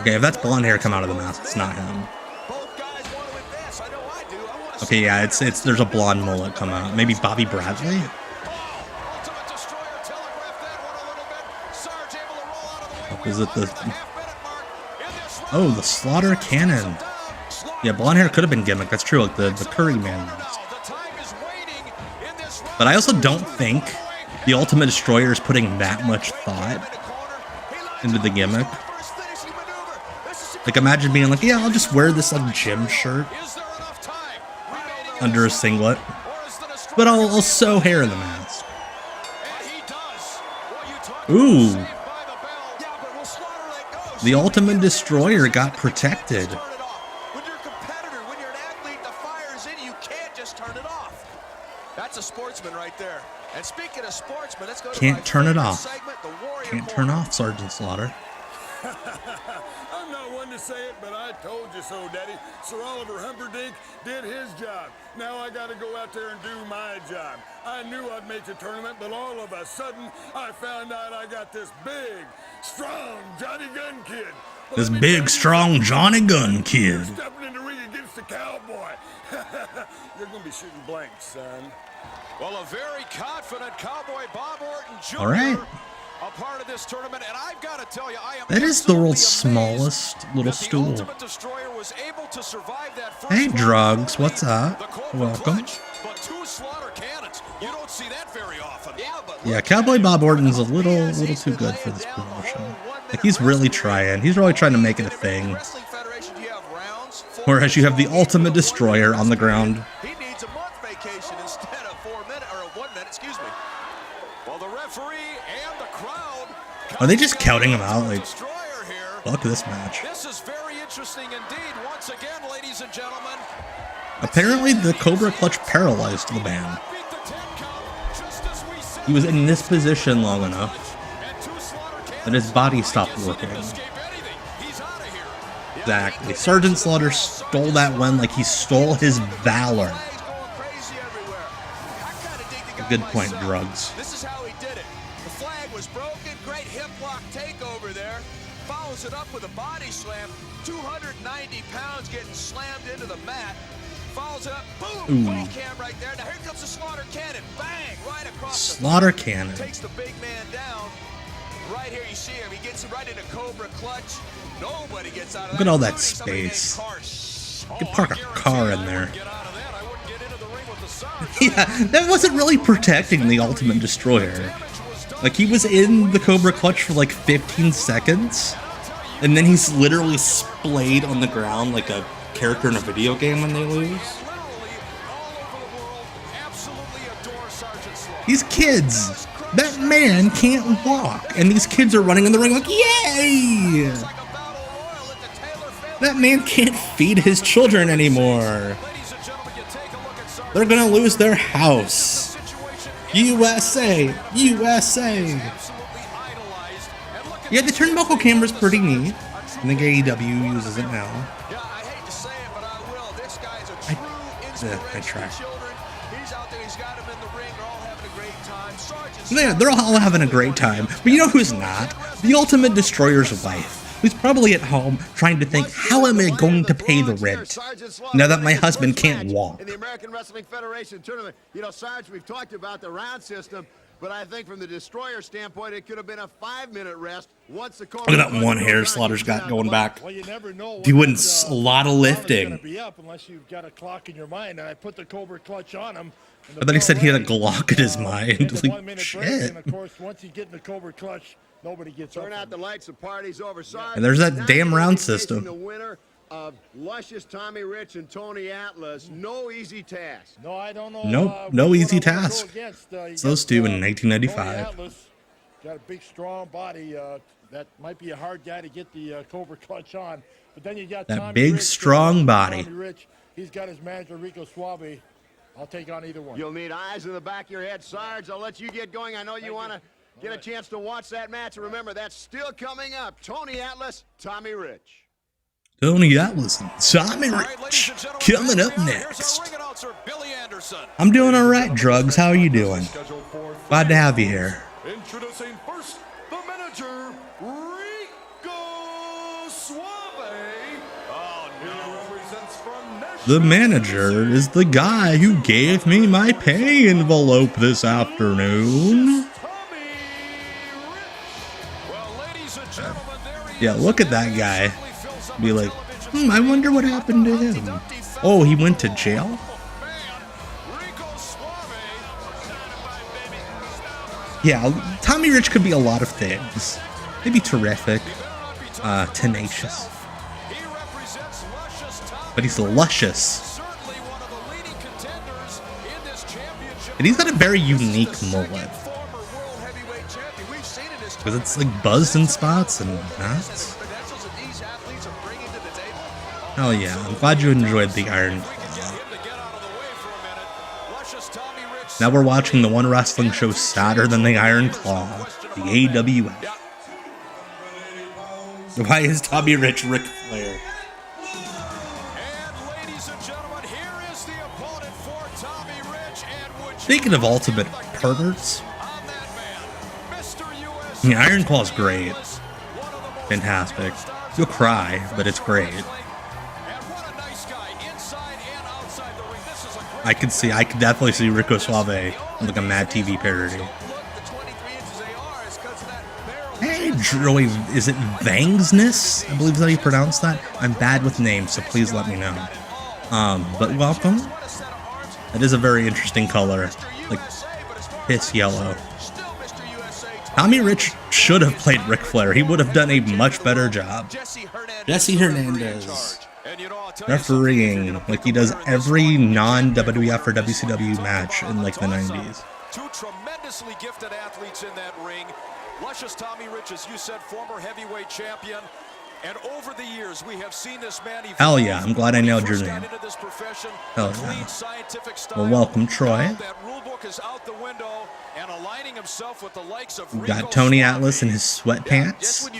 Okay, if that's blonde hair come out of the mask, it's not him. Okay, yeah, it's there's a blonde mullet come out. Maybe Bobby Bradley? Is it the... Oh, the Slaughter Cannon. Yeah, blonde hair could have been gimmick. That's true, like the Curry Man mask. But I also don't think the Ultimate Destroyer is putting that much thought into the gimmick. Like, imagine being like, yeah, I'll just wear this, like, gym shirt under a singlet. But I'll sew hair in the mask. Ooh. The Ultimate Destroyer got protected. When you're a competitor, when you're an athlete, the fire's in you. You can't just turn it off. That's a sportsman right there. And speaking of sportsmen, let's go to Can't turn it off. segment, the Warrior Can't turn off Sergeant Slaughter. I'm not one to say it, but I told you so, Daddy. Sir Oliver Humperdinck did his job. Now I got to go out there and do my job. I knew I'd make the tournament, but all of a sudden, I found out I got this big, strong Johnny Gun kid. Well, This let me big, tell you, strong Johnny Gun kid. stepping in the ring against the cowboy. You're going to be shooting blanks, son. Well, a very confident Cowboy Bob Orton Jr. All right. A part of this tournament, and I've got to tell you, I am That is the world's absolutely amazed smallest little that the stool. Ultimate Destroyer was able to survive that first Hey, round Drugs, lead, what's up? the Cobra Welcome. Clutch, but 2 Slaughter Cannons. You don't see that very often. Yeah, but Yeah, Cowboy Bob Orton's a little too good for this promotion. Like, he's really trying. He's really trying to make it a thing. Wrestling Federation, you have rounds, Whereas you have the Ultimate Destroyer on the ground. He needs a month vacation instead of 4 minutes or 1 minute, excuse me. Well, the referee and the crowd. Are they just counting him out? Like, Destroyer here. fuck this match. This is very interesting indeed. Once again, ladies and gentlemen. Apparently, the Cobra Clutch paralyzed the man. Beat the 10 count just as we said. He was in this position long enough And 2 Slaughter Cannons. that his body stopped working. Escape anything. He's out of here. Exactly. Sergeant Slaughter stole that win like he stole his valor. Flags going crazy everywhere. I kind of dig Good point, Drugs. This is how he did it. The flag was broken. Great hip lock takeover there. Follows it up with a body slam. 290 pounds getting slammed into the mat. Follows it up. Boom! Fall cam right there. Now here comes the Slaughter Cannon. Bang! Right across Slaughter the Cannon. Takes the big man down. Right here you see him. He gets right into Cobra Clutch. Nobody gets out of that. Look at all that space. You could park a car in there. Yeah, that wasn't really protecting the Ultimate Destroyer. Like, he was in the Cobra Clutch for like 15 seconds, and then he's literally splayed on the ground like a character in a video game when they lose. These kids, that man can't walk, and these kids are running in the ring like, yay! That man can't feed his children anymore. They're gonna lose their house. USA! USA! Yeah, the turnbuckle camera's pretty neat. I think AEW uses it now. I try. Yeah, they're all having a great time. But you know who's not? The Ultimate Destroyer's wife. Who's probably at home trying to think, how am I going to pay the rent now that my husband can't walk? In the American Wrestling Federation tournament, you know, Sarge, we've talked about the round system, but I think from the Destroyer standpoint, it could have been a 5-minute rest once the Look at that one hair Slaughter's got going back. Well, you never know. Doing a lot of lifting. Gonna be up unless you've got a clock in your mind, and I put the Cobra Clutch on him. But then he said he had a Glock in his mind. Like, shit. And of course, once you get in the Cobra Clutch, nobody gets Turn out the lights, the party's over. Sarge, and there's that damn round system. The winner of Luscious Tommy Rich and Tony Atlas. No easy task. No, I don't know. Nope, no easy task. It's those two in 1995. Got a big, strong body. That might be a hard guy to get the Cobra Clutch on. But then you got that Tommy big, Rich, strong body. Tommy Rich. He's got his manager Rico Suave. I'll take on either one. You'll need eyes in the back of your head, Sarge. I'll let you get going. I know you want to get a chance to watch that match. And remember, that's still coming up. Tony Atlas, Tommy Rich. Tony Atlas and Tommy Rich coming up next. I'm doing all right, Drugs. How are you doing? Glad to have you here. Introducing first, the manager, Rico Suave. The manager is the guy who gave me my pay envelope this afternoon. Yeah, look at that guy. Be like, I wonder what happened to him. Oh, he went to jail? Yeah, Tommy Rich could be a lot of things. Maybe terrific, tenacious. But he's luscious. And he's got a very unique mullet. Because it's like buzzed in spots and knots. Hell yeah, I'm glad you enjoyed the Iron Claw. Now we're watching the one wrestling show sadder than the Iron Claw, the AWF. Why is Tommy Rich Ric Flair? Speaking of ultimate perverts, the Iron Claw's great. Fantastic. You'll cry, but it's great. I could definitely see Rico Suave on like a Mad TV parody. Hey, Joey, is it Vangsness? I believe is how you pronounce that. I'm bad with names, so please let me know. But welcome. That is a very interesting color, like piss yellow. Tommy Rich should have played Ric Flair. He would have done a much better job. Jesse Hernandez. Refereeing like he does every non-WWF or WCW match in like the 90s. Two tremendously gifted athletes in that ring. Luscious Tommy Rich, as you said, former heavyweight champion. And over the years, we have seen this man evolve. Hell yeah, I'm glad I nailed your name. Hell yeah. Well, welcome, Troy. We got Tony Atlas in his sweatpants.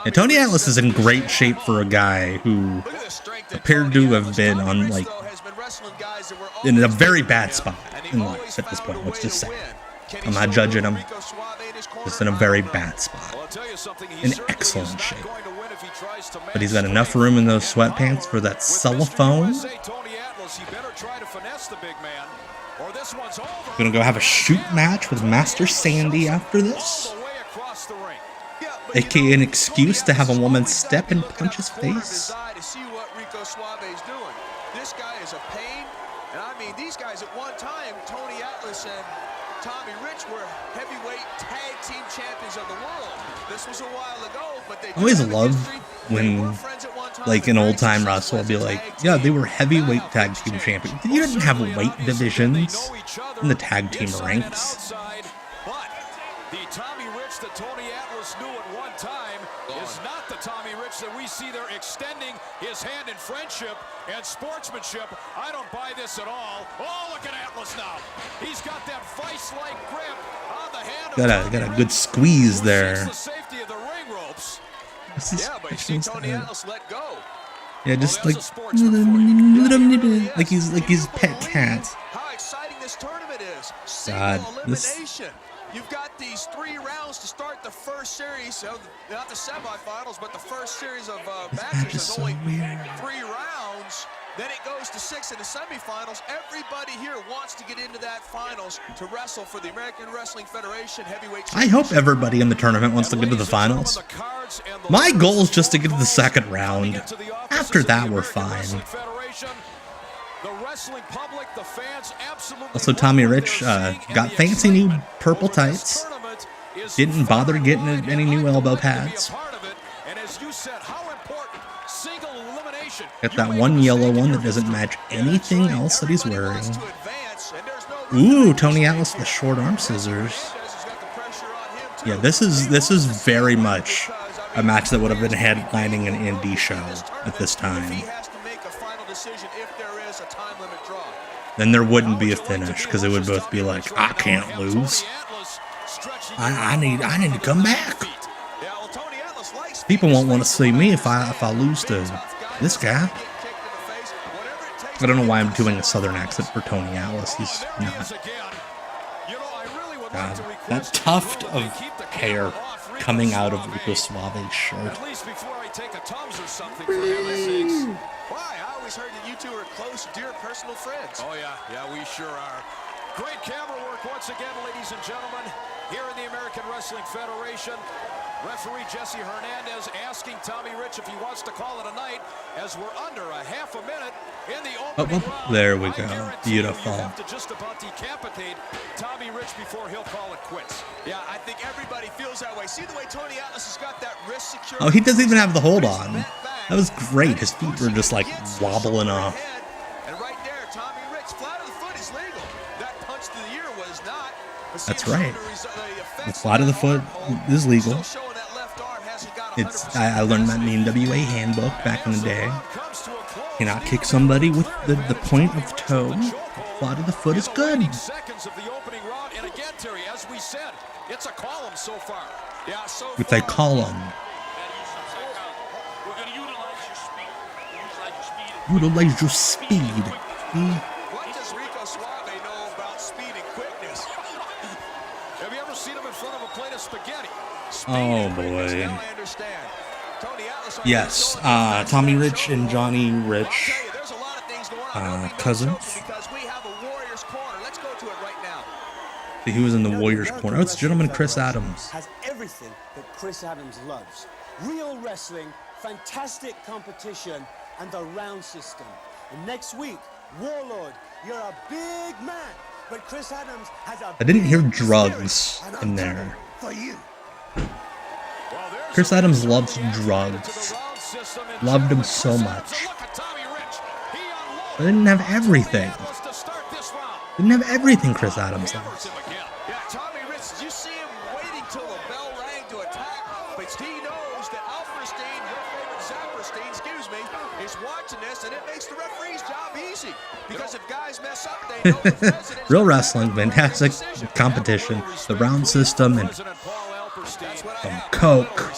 And Tony Atlas is in great shape for a guy who appeared to have been on like in a very bad spot in life at this point. Let's just say. I'm not judging him. Just in a very bad spot. In excellent shape. But he's got enough room in those sweatpants for that cellophane. Gonna go have a shoot match with Master Sandy after this. AKA an excuse to have a woman step and punch his face. This guy is a pain, and I mean, these guys at one time, Tony Atlas and Tommy Rich were heavyweight tag team champions of the world. This was a while ago, but they I always love when, like, an old-time wrestler will be like, yeah, they were heavyweight tag team champions. You didn't have weight divisions in the tag team ranks. But the Tommy Rich that Tony Atlas knew at one time is not the Tommy Rich that we see there extending his hand in friendship and sportsmanship. I don't buy this at all. Oh, look at Atlas now. He's got that vice-like grip on the hand. Got a good squeeze there. The safety of the ring ropes. Yeah, but you see Tony Atlas let go. Yeah, just like he's pet cat. How exciting this tournament is. God, Single elimination. You've got these 3 rounds to start the first series of, not the semifinals, but the first series of matches. There's only 3 rounds. Then it goes to 6 in the semifinals. Everybody here wants to get into that finals to wrestle for the American Wrestling Federation heavyweight championship. I hope everybody in the tournament wants to get to the finals. My goal is just to get to the second round. After that, we're fine. Also, Tommy Rich got fancy new purple tights. Didn't bother getting any new elbow pads. Got that one yellow one that doesn't match anything else that he's wearing. Ooh, Tony Atlas with the short arm scissors. Yeah, this is very much a match that would have been headlining an indie show at this time. Then there wouldn't be a finish because it would both be like, I can't lose. I need to come back. People won't want to see me if I lose to this guy. I don't know why I'm doing a southern accent for Tony Atlas. He's not. God, that tuft of hair coming out of Rico Suave's shirt. Why? I always heard that you two are close, dear personal friends. Oh, yeah, we sure are. Great camera work once again, ladies and gentlemen, here in the American Wrestling Federation. Referee Jesse Hernandez asking Tommy Rich if he wants to call it a night as we're under a half a minute in the opening round. There we go. Beautiful. You have to just about decapitate Tommy Rich before he'll call it quits. Yeah, I think everybody feels that way. See the way Tony Atlas has got that wrist secured. Oh, he doesn't even have the hold on. That was great. His feet were just like wobbling off. And right there, Tommy Rich, flat of the foot is legal. That punch to the ear was not. That's right. The flat of the foot is legal. I learned that in the NWA handbook back in the day. Cannot kick somebody with the point of the toe. The flat of the foot is good. With a column. Utilize your speed. What does Rico Suave know about speed and quickness? Have you ever seen him in front of a plate of spaghetti? Oh boy. Yes, Tommy Rich and Johnny Rich, cousins. He was in the Warriors corner. Oh, it's Gentleman Chris Adams. Has everything that Chris Adams loves. Real wrestling, fantastic competition, and the round system. And next week, Warlord, you're a big man, but Chris Adams has a I didn't hear drugs in there. for you. Chris Adams loves drugs. Loved him so much. But didn't have everything. Didn't have everything Chris Adams loves. Yeah, Tommy Rich, you see him waiting till the bell rang to attack, but he knows that Alstein, your favorite Zapperstein, is watching this, and it makes the referee's job easy. Because if guys mess up, they know the president. Real wrestling, fantastic competition, the round system, and some coke.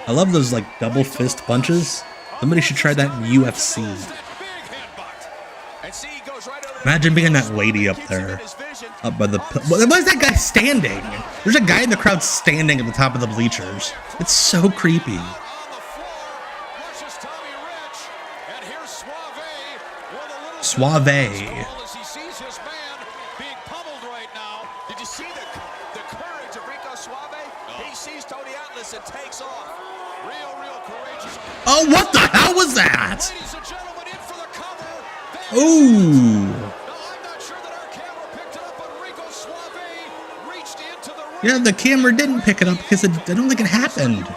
I love those like double fist punches. Somebody should try that in UFC. Imagine being that lady up there, up by the. Why is that guy standing? There's a guy in the crowd standing at the top of the bleachers. It's so creepy. Suave. Oh, what the hell was that? Ooh. Yeah, the camera didn't pick it up because I don't think it happened.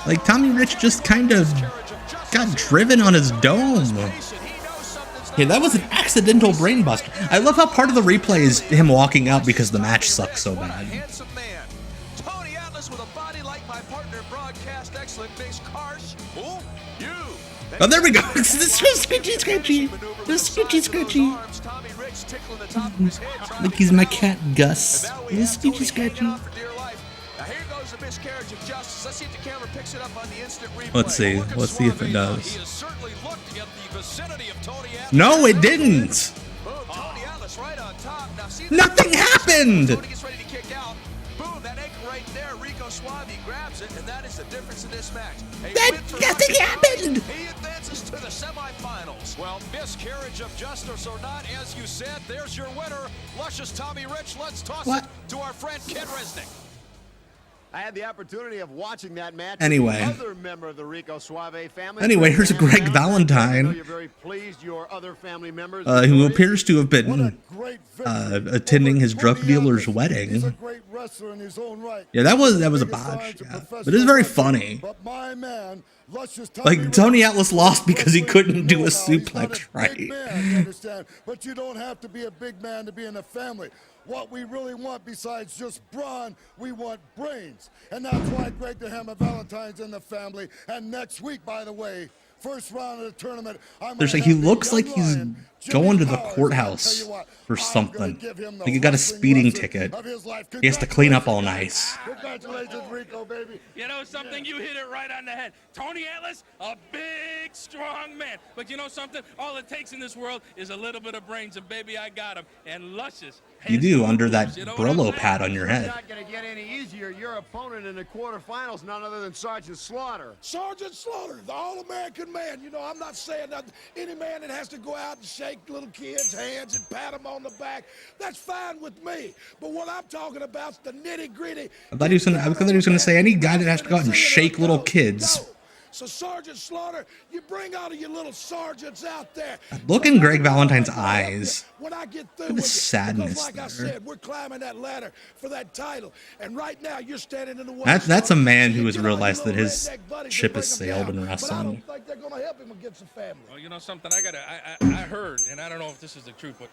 Like, Tommy Rich just kind of got driven on his dome. Yeah, that was an accidental brainbuster. I love how part of the replay is him walking out because the match sucks so bad. Oh, there we go. This scratchy, scratchy. This scratchy, scratchy. Look, he's my cat, Gus. This scratchy, scratchy. Let's see. Let's see if it does. No, it didn't. Nothing happened. Nothing happened. He advances to the semifinals. Well, miscarriage of justice or not, as you said, there's your winner, luscious Tommy Rich. Let's toss it to our friend Ken Resnick. I had the opportunity of watching that match. Anyway. Other member of the Rico Suave family. Anyway, here's Greg Valentine, You're very pleased your other family members who appears to have been attending his drug dealer's wedding. Yeah, that was a botch. Yeah. But it was very funny. Like, Tony Atlas lost because he couldn't do a suplex right. But you don't have to be a big man to be in a family. What we really want, besides just brawn, we want brains. And that's why Greg the Hammer Valentine's in the family. And next week, by the way, first round of the tournament, there's like, he looks like he's going to the courthouse or something. Like he got a speeding ticket. He has to clean up all nice. Congratulations, Rico, baby. You know something? You hit it right on the head. Tony Atlas, a big, strong man. But you know something? All it takes in this world is a little bit of brains, and baby, I got him. And luscious. You do, under that Brillo pad on your head. It's not going to get any easier. Your opponent in the quarterfinals, none other than Sergeant Slaughter. Sergeant Slaughter, the all-American man. You know, I'm not saying that any man that has to go out and shake little kids' hands and pat them on the back, that's fine with me. But what I'm talking about is the nitty-gritty. I thought he was going to say any guy that has to go out and shake little kids. So, Sergeant Slaughter, you bring all of your little sergeants out there. Look in Greg Valentine's eyes. When I get through with sadness, because like I said, we're climbing that ladder for that title, and right now you're standing in the way. That's a man who has realized that his ship has sailed in wrestling. But I don't think they're going to help him against the family. Well, you know something? I heard, and I don't know if this is the truth, but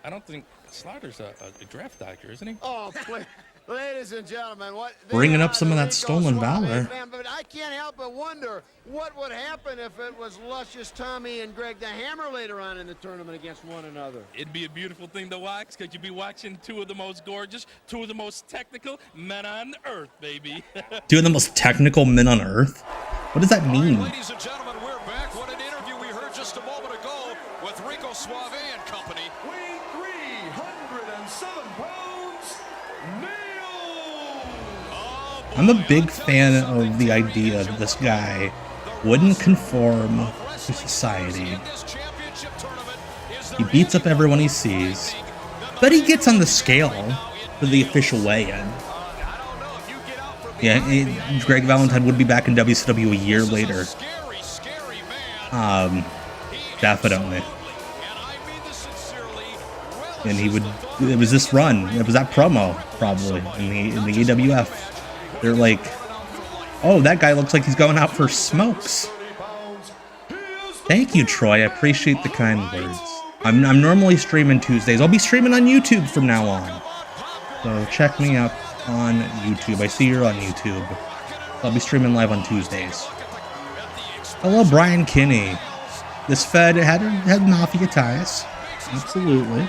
I don't think Slaughter's a draft doctor, isn't he? Oh, please. Ladies and gentlemen, bringing up some of that stolen valor. But I can't help but wonder what would happen if it was luscious Tommy and Greg the Hammer later on in the tournament against one another. It'd be a beautiful thing to watch because you'd be watching two of the most gorgeous, two of the most technical men on earth, baby. Two of the most technical men on earth? What does that mean? Right, ladies and gentlemen, we're back. What an interview we heard just a moment ago with Rico Suave and company. Weighing 307 pounds, I'm a big fan of the idea that this guy wouldn't conform to society. He beats up everyone he sees, but he gets on the scale for the official weigh-in. Yeah, Greg Valentine would be back in WCW a year later. Definitely. And he would. It was this run. It was that promo probably in the AWF. They're like, oh, that guy looks like he's going out for smokes. Thank you, Troy. I appreciate the kind words. I'm normally streaming Tuesdays. I'll be streaming on YouTube from now on. So check me out on YouTube. I see you're on YouTube. I'll be streaming live on Tuesdays. Hello, Brian Kinney. This Fed had mafia ties. Absolutely.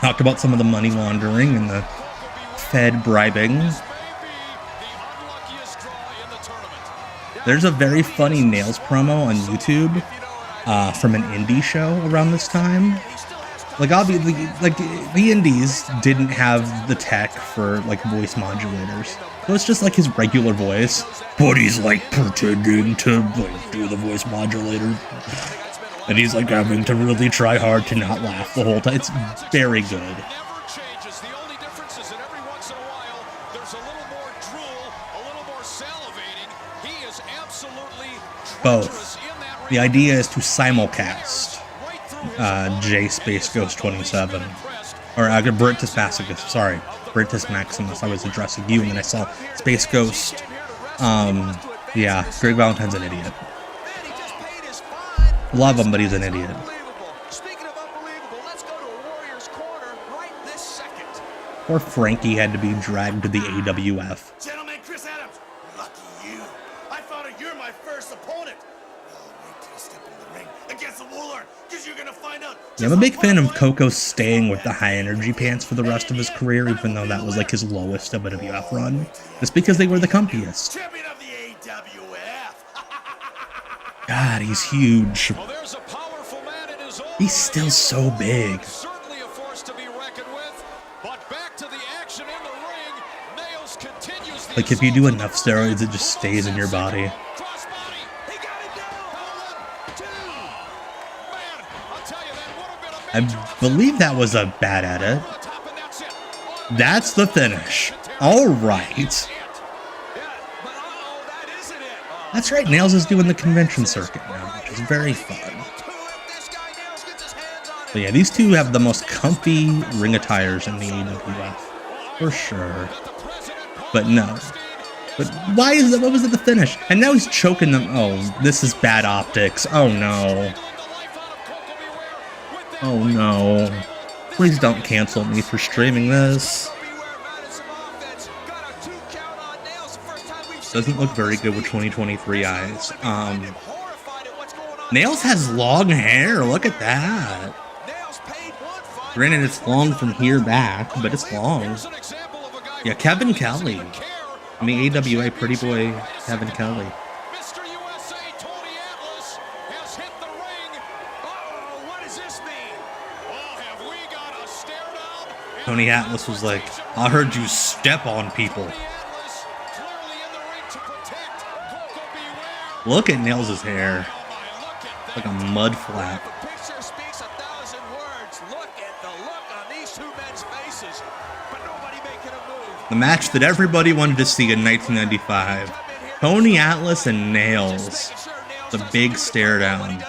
Talked about some of the money laundering and the Fed bribing. There's a very funny Nails promo on YouTube from an indie show around this time. Like, obviously, like, the indies didn't have the tech for, like, voice modulators. So it's just, like, his regular voice, but he's, like, pretending to, like, do the voice modulator. And he's, like, having to really try hard to not laugh the whole time. It's very good. Both. The idea is to simulcast J Space Ghost 27, or Britus Maximus. Sorry, Britus Maximus. I was addressing you, and then I saw Space Ghost. Yeah, Greg Valentine's an idiot. Love him, but he's an idiot. Poor Frankie had to be dragged to the AWF. Gentlemen, Chris Adams, lucky you. I found out you're my first opponent. Wait till you step in the ring against the Warlord, because you're gonna find out. Yeah, I'm a big fan of Coco staying with the high energy pants for the rest of his career, even though that was like his lowest WWF run. Just because they were the comfiest. Champion of the AWF. God, he's huge. Well, there's a powerful man in his own He's still so big. certainly a force to be reckoned with. But back to the action in the ring. Nails continues the Like, if you do enough steroids, it just stays in your body. crossbody. He got it down. 1, 2. Man, I'll tell you, that would have been a I believe that was a bad edit. That's the finish. All right. That's right, Nails is doing the convention circuit now, which is very fun. But yeah, these two have the most comfy ring attires in the AWF, for sure. But no. But why is that? What was it, the finish? And now he's choking them. Oh, this is bad optics. Oh no. Oh no. Please don't cancel me for streaming this. Doesn't look very good with 2023 eyes. Nails has long hair. Look at that. Granted, it's long from here back, but it's long. Yeah, Kevin Kelly. I mean, AWA pretty boy Kevin Kelly. Mr. USA Tony Atlas has hit the ring. Oh, what does this mean? Oh, have we got a stare down? Tony Atlas was like, I heard you step on people. Atlas clearly in the ring to protect. Coco beware. Look at Nails' hair. Like a mud flap. The picture speaks 1,000 words. Look at the look on these two men's faces, but nobody making a move. The match that everybody wanted to see in 1995. Tony Atlas and Nails. The big stare down. Well,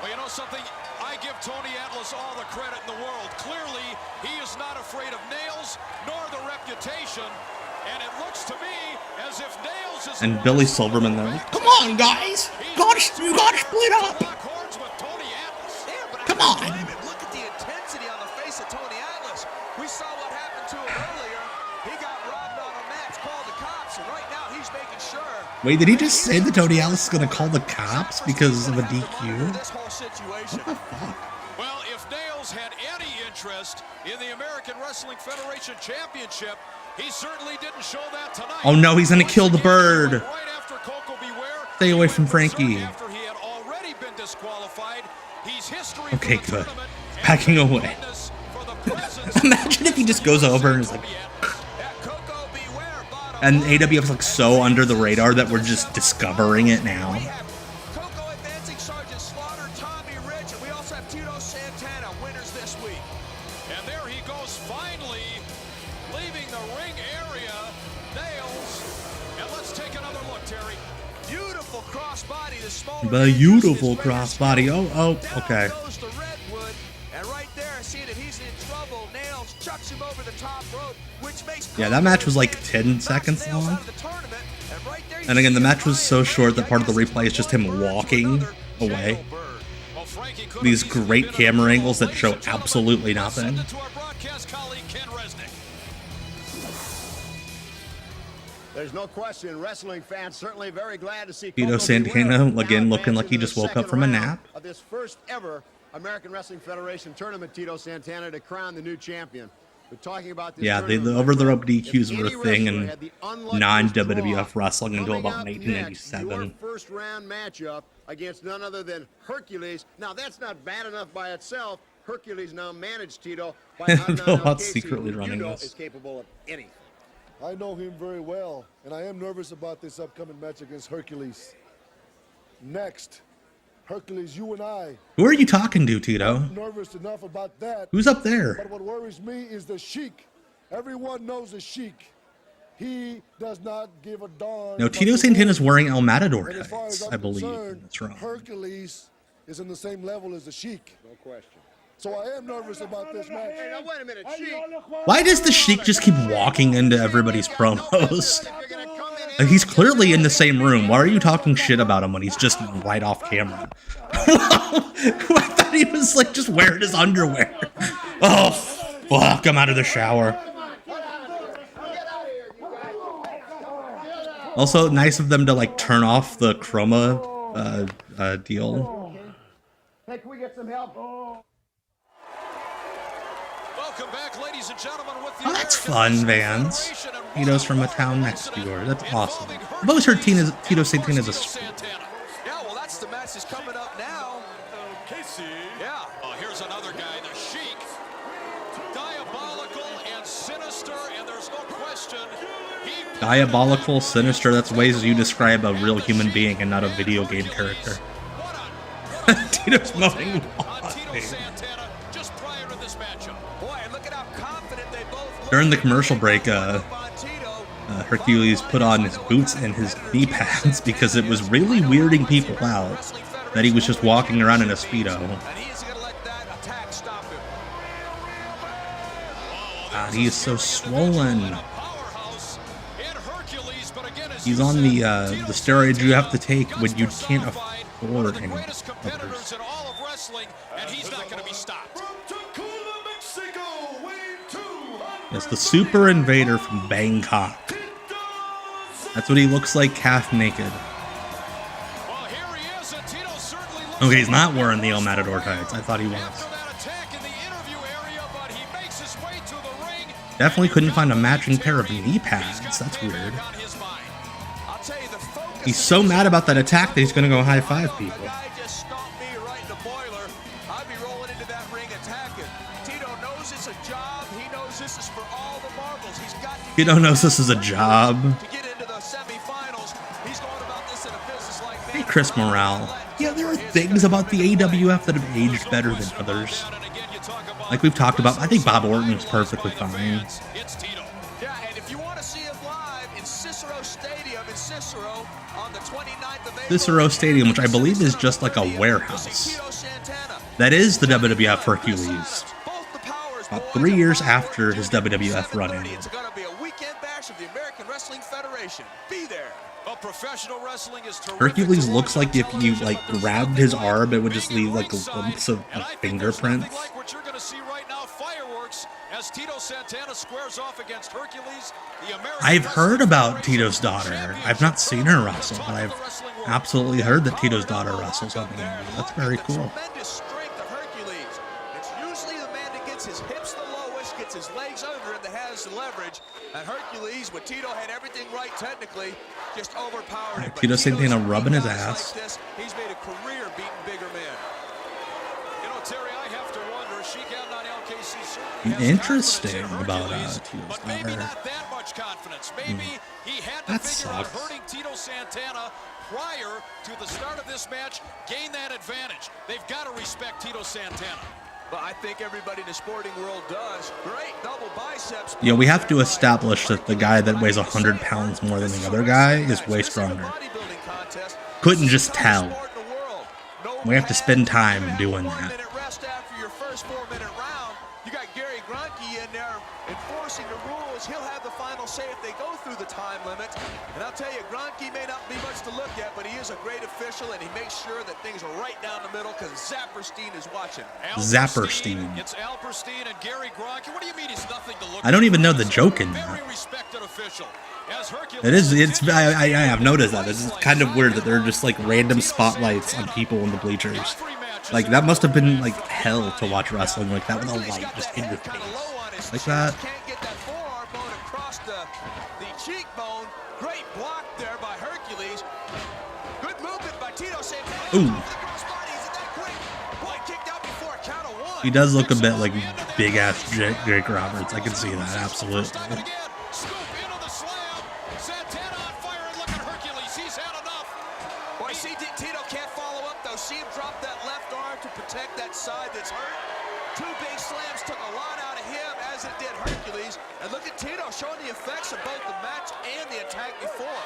you know something? I give Tony Atlas all the credit in the world. Clearly, he is not afraid of Nails nor the reputation. And it looks to me as if Nails is And Billy Silverman there. Come on, guys! You gotta split up! Come on! Look at the intensity on the face of Tony Atlas. We saw what happened to him earlier. He got robbed on a match, called the cops, and right now he's making sure. Wait, did he just say that Tony Atlas is gonna call the cops because of a DQ? This whole situation. What the fuck? Well, if Nails had any interest in the American Wrestling Federation Championship, he certainly didn't show that tonight. Oh no, he's gonna kill the bird! Right after Coco Beware, Stay away from Frankie. after he had already been disqualified, he's history Okay, for the good. tournament, and Backing away. for the presence Imagine if he just goes over and is like... And AWF's like so under the radar that we're just discovering it now. Coco advancing Sergeant Slaughter, Tommy Rich, and we also have Tito Santana, winners this week. And there he goes, finally leaving the ring area. Nails. And let's take another look, Terry. Beautiful crossbody, the small. Beautiful crossbody. Oh, okay. Goes to Redwood, and right there, seeing that he's in trouble, Nails chucks him over the top rope, which makes. Yeah, that match was like 10 seconds long. And again, the match was so short that part of the replay is just him walking away. These great camera angles that show absolutely nothing. There's no question, wrestling fans certainly very glad to see Tito Coco Santana, Beware again, now looking like he advance just into woke the up from a second nap. round of this first ever American Wrestling Federation tournament. Tito Santana to crown the new champion. But talking about this Yeah, the tournament, over the rope if DQs any were a thing wrestler in had the unluckiest non-WWF draw, wrestling until coming about up next, 1997. Your first round matchup against none other than Hercules. Now that's not bad enough by itself. Hercules now managed Tito by Bill Hutt's secretly running this. Is capable of anything. I know him very well, and I am nervous about this upcoming match against Hercules. Next, Hercules, you and I. Who are you talking to, Tito? Nervous enough about that. Who's up there? But what worries me is the Sheik. Everyone knows the Sheik. He does not give a darn. No, Tito Santana's wearing El Matador And as far tights, as I I'm believe. concerned, That's wrong. Hercules is in the same level as the Sheik. No question. So I am nervous about this match. Hey, now wait a minute, Sheik. Why does the Sheik just keep walking into everybody's promos? He's clearly in the same room. Why are you talking shit about him when he's just right off camera? I thought he was like just wearing his underwear. Oh, fuck, I'm out of the shower. Also, nice of them to like turn off the chroma deal. Hey, can we get some help? Welcome back, ladies and gentlemen, with the Oh, that's fun, Vans. Tito's from a town next door. That's awesome. I've always heard Tito Santana is a school. Yeah, well, that's the match that's coming up now. Casey. Yeah. Oh, here's another guy, the Sheik. Diabolical and sinister, and there's no question. Diabolical, sinister, that's ways you describe a real human being and not a video game character. Tito's mowing lawn. During the commercial break, Hercules put on his boots and his knee pads because it was really weirding people out that he was just walking around in a Speedo. God, he is so swollen. He's on the steroids you have to take when you can't afford any others. It's the Super Invader from Bangkok. That's what he looks like, half naked. Okay, he's not wearing the El Matador tights. I thought he was. Definitely couldn't find a matching pair of knee pads. That's weird. He's so mad about that attack that he's going to go high-five people. Tito knows this is a job. Hey, Chris Morale. Yeah, there are things about the AWF that have aged better than others. Like we've talked about, I think Bob Orton is perfectly fine. Cicero Stadium, which I believe is just like a warehouse. That is the WWF Hercules. About 3 years after his WWF run ended. It's going to be a weekend bash of the American Wrestling Federation. Be there. Professional wrestling is terrific. Hercules looks like if you like grabbed his arm, it would just leave like lumps of fingerprints. Like what you're going to see right now, fireworks as Tito Santana squares off against Hercules. I've heard about Tito's daughter. I've not seen her wrestle, but I've absolutely heard that Tito's daughter wrestles on the internet. That's very cool. Tremendous strength of Hercules. It's usually the man that gets his hips the lowest, gets his legs under him, that has the leverage. And Hercules, when Tito had everything right technically, just overpowered him. Tito Santana rubbing his ass. Like this, he's made a career beating bigger men. You know, Terry, I have to wonder, Sheik out on LKC. Interesting about Tito's but maybe daughter. not that much confidence. Maybe he had to That figure out sucks. hurting Tito Santana prior to the start of this match, gain that advantage. They've got to respect Tito Santana. But I think everybody in the sporting world does. Great double biceps. Yeah, we have to establish that the guy that weighs 100 pounds more than the other guy is way stronger. Couldn't just tell. We have to spend time doing that. You got Gary Gronke in there enforcing the rules. He'll have the final say if they go through the time limit. And I'll tell you, Gronke may not be much to look at, but he is a great official, and he makes sure that things are right down the middle because Zapperstein is watching. Zapperstein. It's Alperstein and Gary Gronke. What do you mean he's nothing to look at? I don't even know the joke in that. Very respected official. As Hercules It is. It's. I have noticed that. It's kind of weird that they're just like random spotlights on people in the bleachers. Like that must have been like hell to watch wrestling like that with a light just in your face. like that. Can't get that forearm bone across the cheekbone. Great block there by Hercules. Good movement by Tito Santana. Ooh. Boy, kicked out before a count of one. He does look a bit like big ass Jake Roberts. I can see that, absolutely. Scoop into the slam. Santana on fire, and look at Hercules. He's had enough. Boy, see, Tito can't follow up, though. See him drop that left arm to protect that side that's hurt. Two big slams took a lot out of him, as it did Hercules. And look at Tito showing the effects of both the match and the attack before.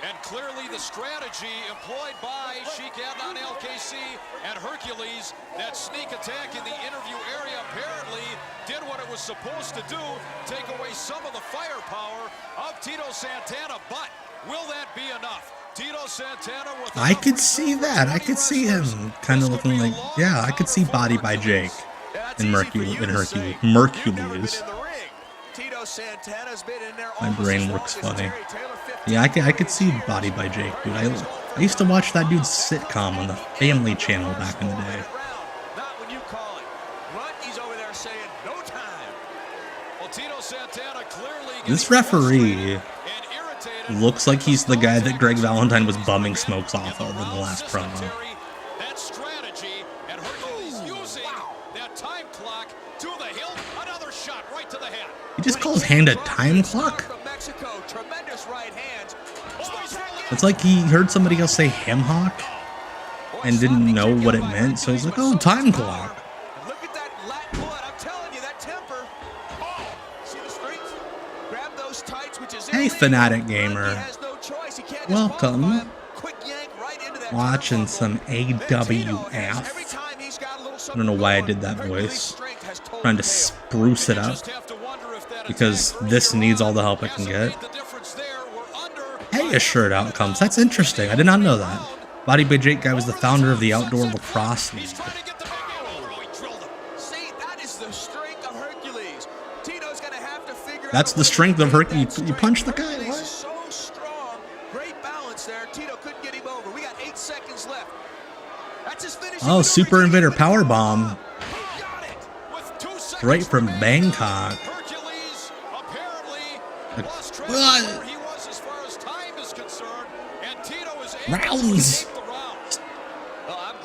And clearly the strategy employed by Sheik Adnan LKC and Hercules, that sneak attack in the interview area apparently did what it was supposed to do, take away some of the firepower of Tito Santana, but will that be enough? Tito Santana with I could see that. I could see him kind of looking like, yeah, I could see Body by Jake in Hercules. Tito Santana's been in there. My brain works funny. Yeah, I could see Body by Jake, dude. I used to watch that dude's sitcom on the Family Channel back in the day. Not when you call it. Runty's over there saying no time. Well, Tito Santana clearly This referee looks like he's the guy that Greg Valentine was bumming smokes off of in the last promo. that strategy, and Hercules using that time clock to the hilt. Another shot right to the head. He just calls hand a time clock? From Mexico, tremendous right hands. It's like he heard somebody else say hem hock and didn't know what it meant, so he's like, oh, time clock. Look at that Latin blood. I'm telling you, that temper. Oh, see the strength? Grab those tights, which is Hey, Fanatic Gamer. He has no choice. He can't Welcome. quick yank right into that Watching some AWF. I don't know why I did that voice. Trying to spruce it up. Because this needs all the help it can get. Hey, a shirt outcomes. That's interesting. I did not know that. Body by Jake guy was the founder of the Outdoor Lacrosse League. See, that is the strength of Hercules. Tito's gonna have to figure That's the strength of Hercules. You punch the guy. He's What? so strong. Great balance there. Tito couldn't get him over. We got 8 seconds left. That's his finish. Oh, Super Invader Power Bomb. Right from Bangkok. Hercules apparently lost track What? of where he was as far as time is concerned, and Tito is able Rounds. to take the rounds.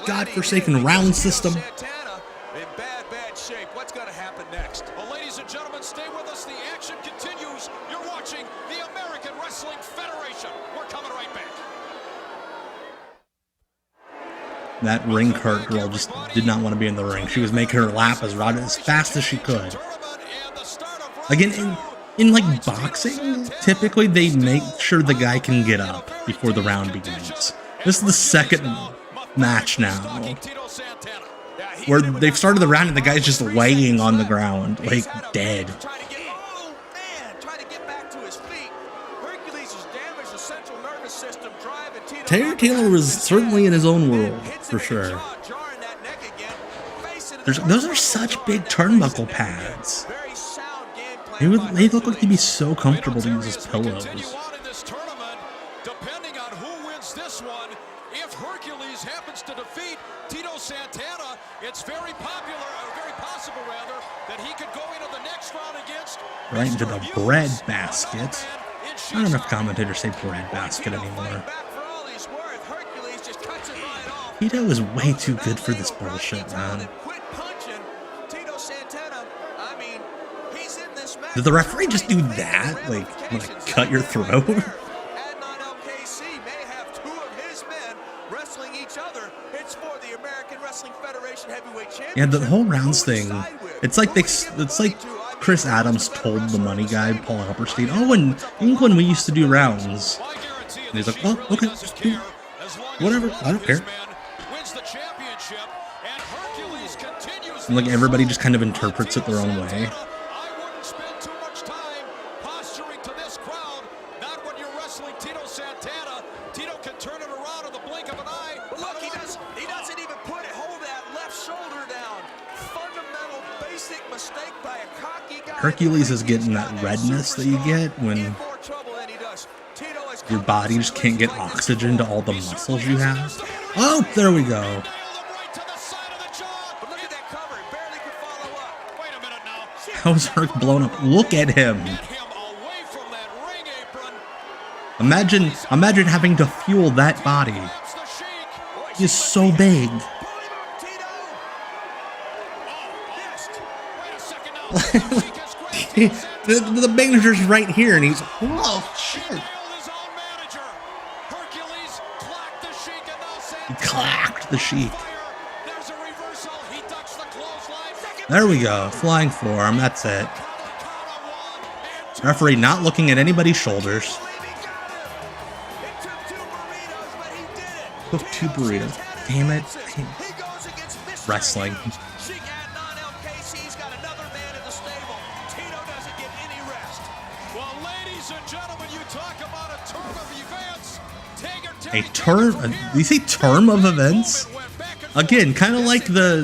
Godforsaken round system. Santana in bad shape. What's going to happen next? Well, ladies and gentlemen, stay with us. The action continues. You're watching the American Wrestling Federation. We're coming right back. That ring cart girl just did not want to be in the ring. She was making her lap as fast as she could. Again, in like boxing, typically they make sure the guy can get up before the round begins. This is the second match now where they've started the round and the guy's just laying on the ground, like dead. Terry Taylor was certainly in his own world, for sure. Those are such big turnbuckle pads. They look like they'd be so comfortable to use as pillows. Depending on who wins this one, if Hercules happens to defeat Tito Santana, it's very possible that he could go into the next round against Right into the bread basket. Not enough commentators say bread basket anymore. Tito is way too good for this bullshit, man. Did the referee just do that? Like cut your throat? Yeah, the whole rounds thing. It's like Chris Adams told the money guy, Paul Alperstein, oh, in England we used to do rounds. And he's like, oh, okay, just do whatever, I don't care. And like everybody just kind of interprets it their own way. Hercules is getting that redness that you get when your body just can't get oxygen to all the muscles you have. Oh, there we go. How is Herc blown up? Look at him. Imagine having to fuel that body. He is so big. the manager's right here, and he's, whoa, shit. He clacked the Sheik. There we go. Flying forearm. That's it. Referee not looking at anybody's shoulders. Took 2 burritos. Damn it. Wrestling. A term? Do you say term of events? Again, kind of like the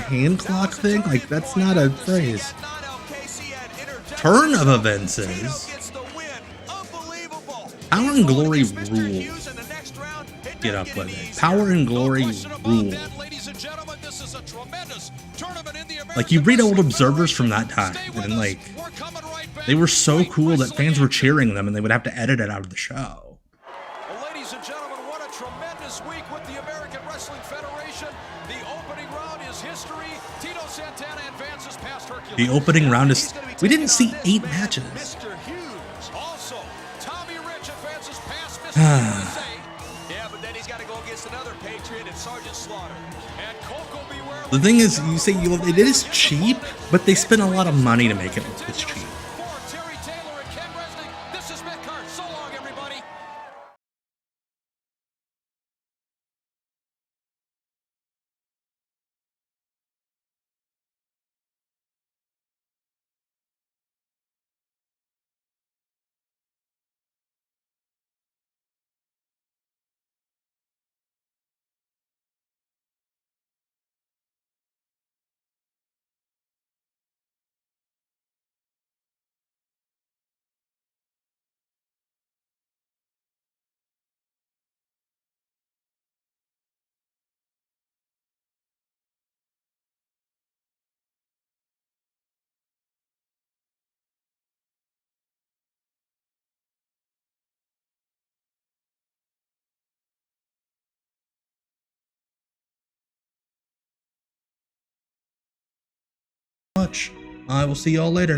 hand clock thing. Like, that's not a phrase. Turn of events is Power and Glory rule. Get up with it. Power and Glory rule. Like, you read old observers from that time, and like, they were so cool that fans were cheering them, and they would have to edit it out of the show. Ladies and gentlemen, what a tremendous week with the American Wrestling Federation. The opening round is history. Tito Santana advances past Hercules. The opening round is... We didn't see 8 matches. Mr Hughes. Also, Tommy Rich advances past Mr. Hughes. Yeah, but then he's got to go against another Patriot and Sergeant Slaughter. And Coco Beware. The thing is, you say it is cheap, but they spend a lot of money to make it look this cheap. I will see y'all later.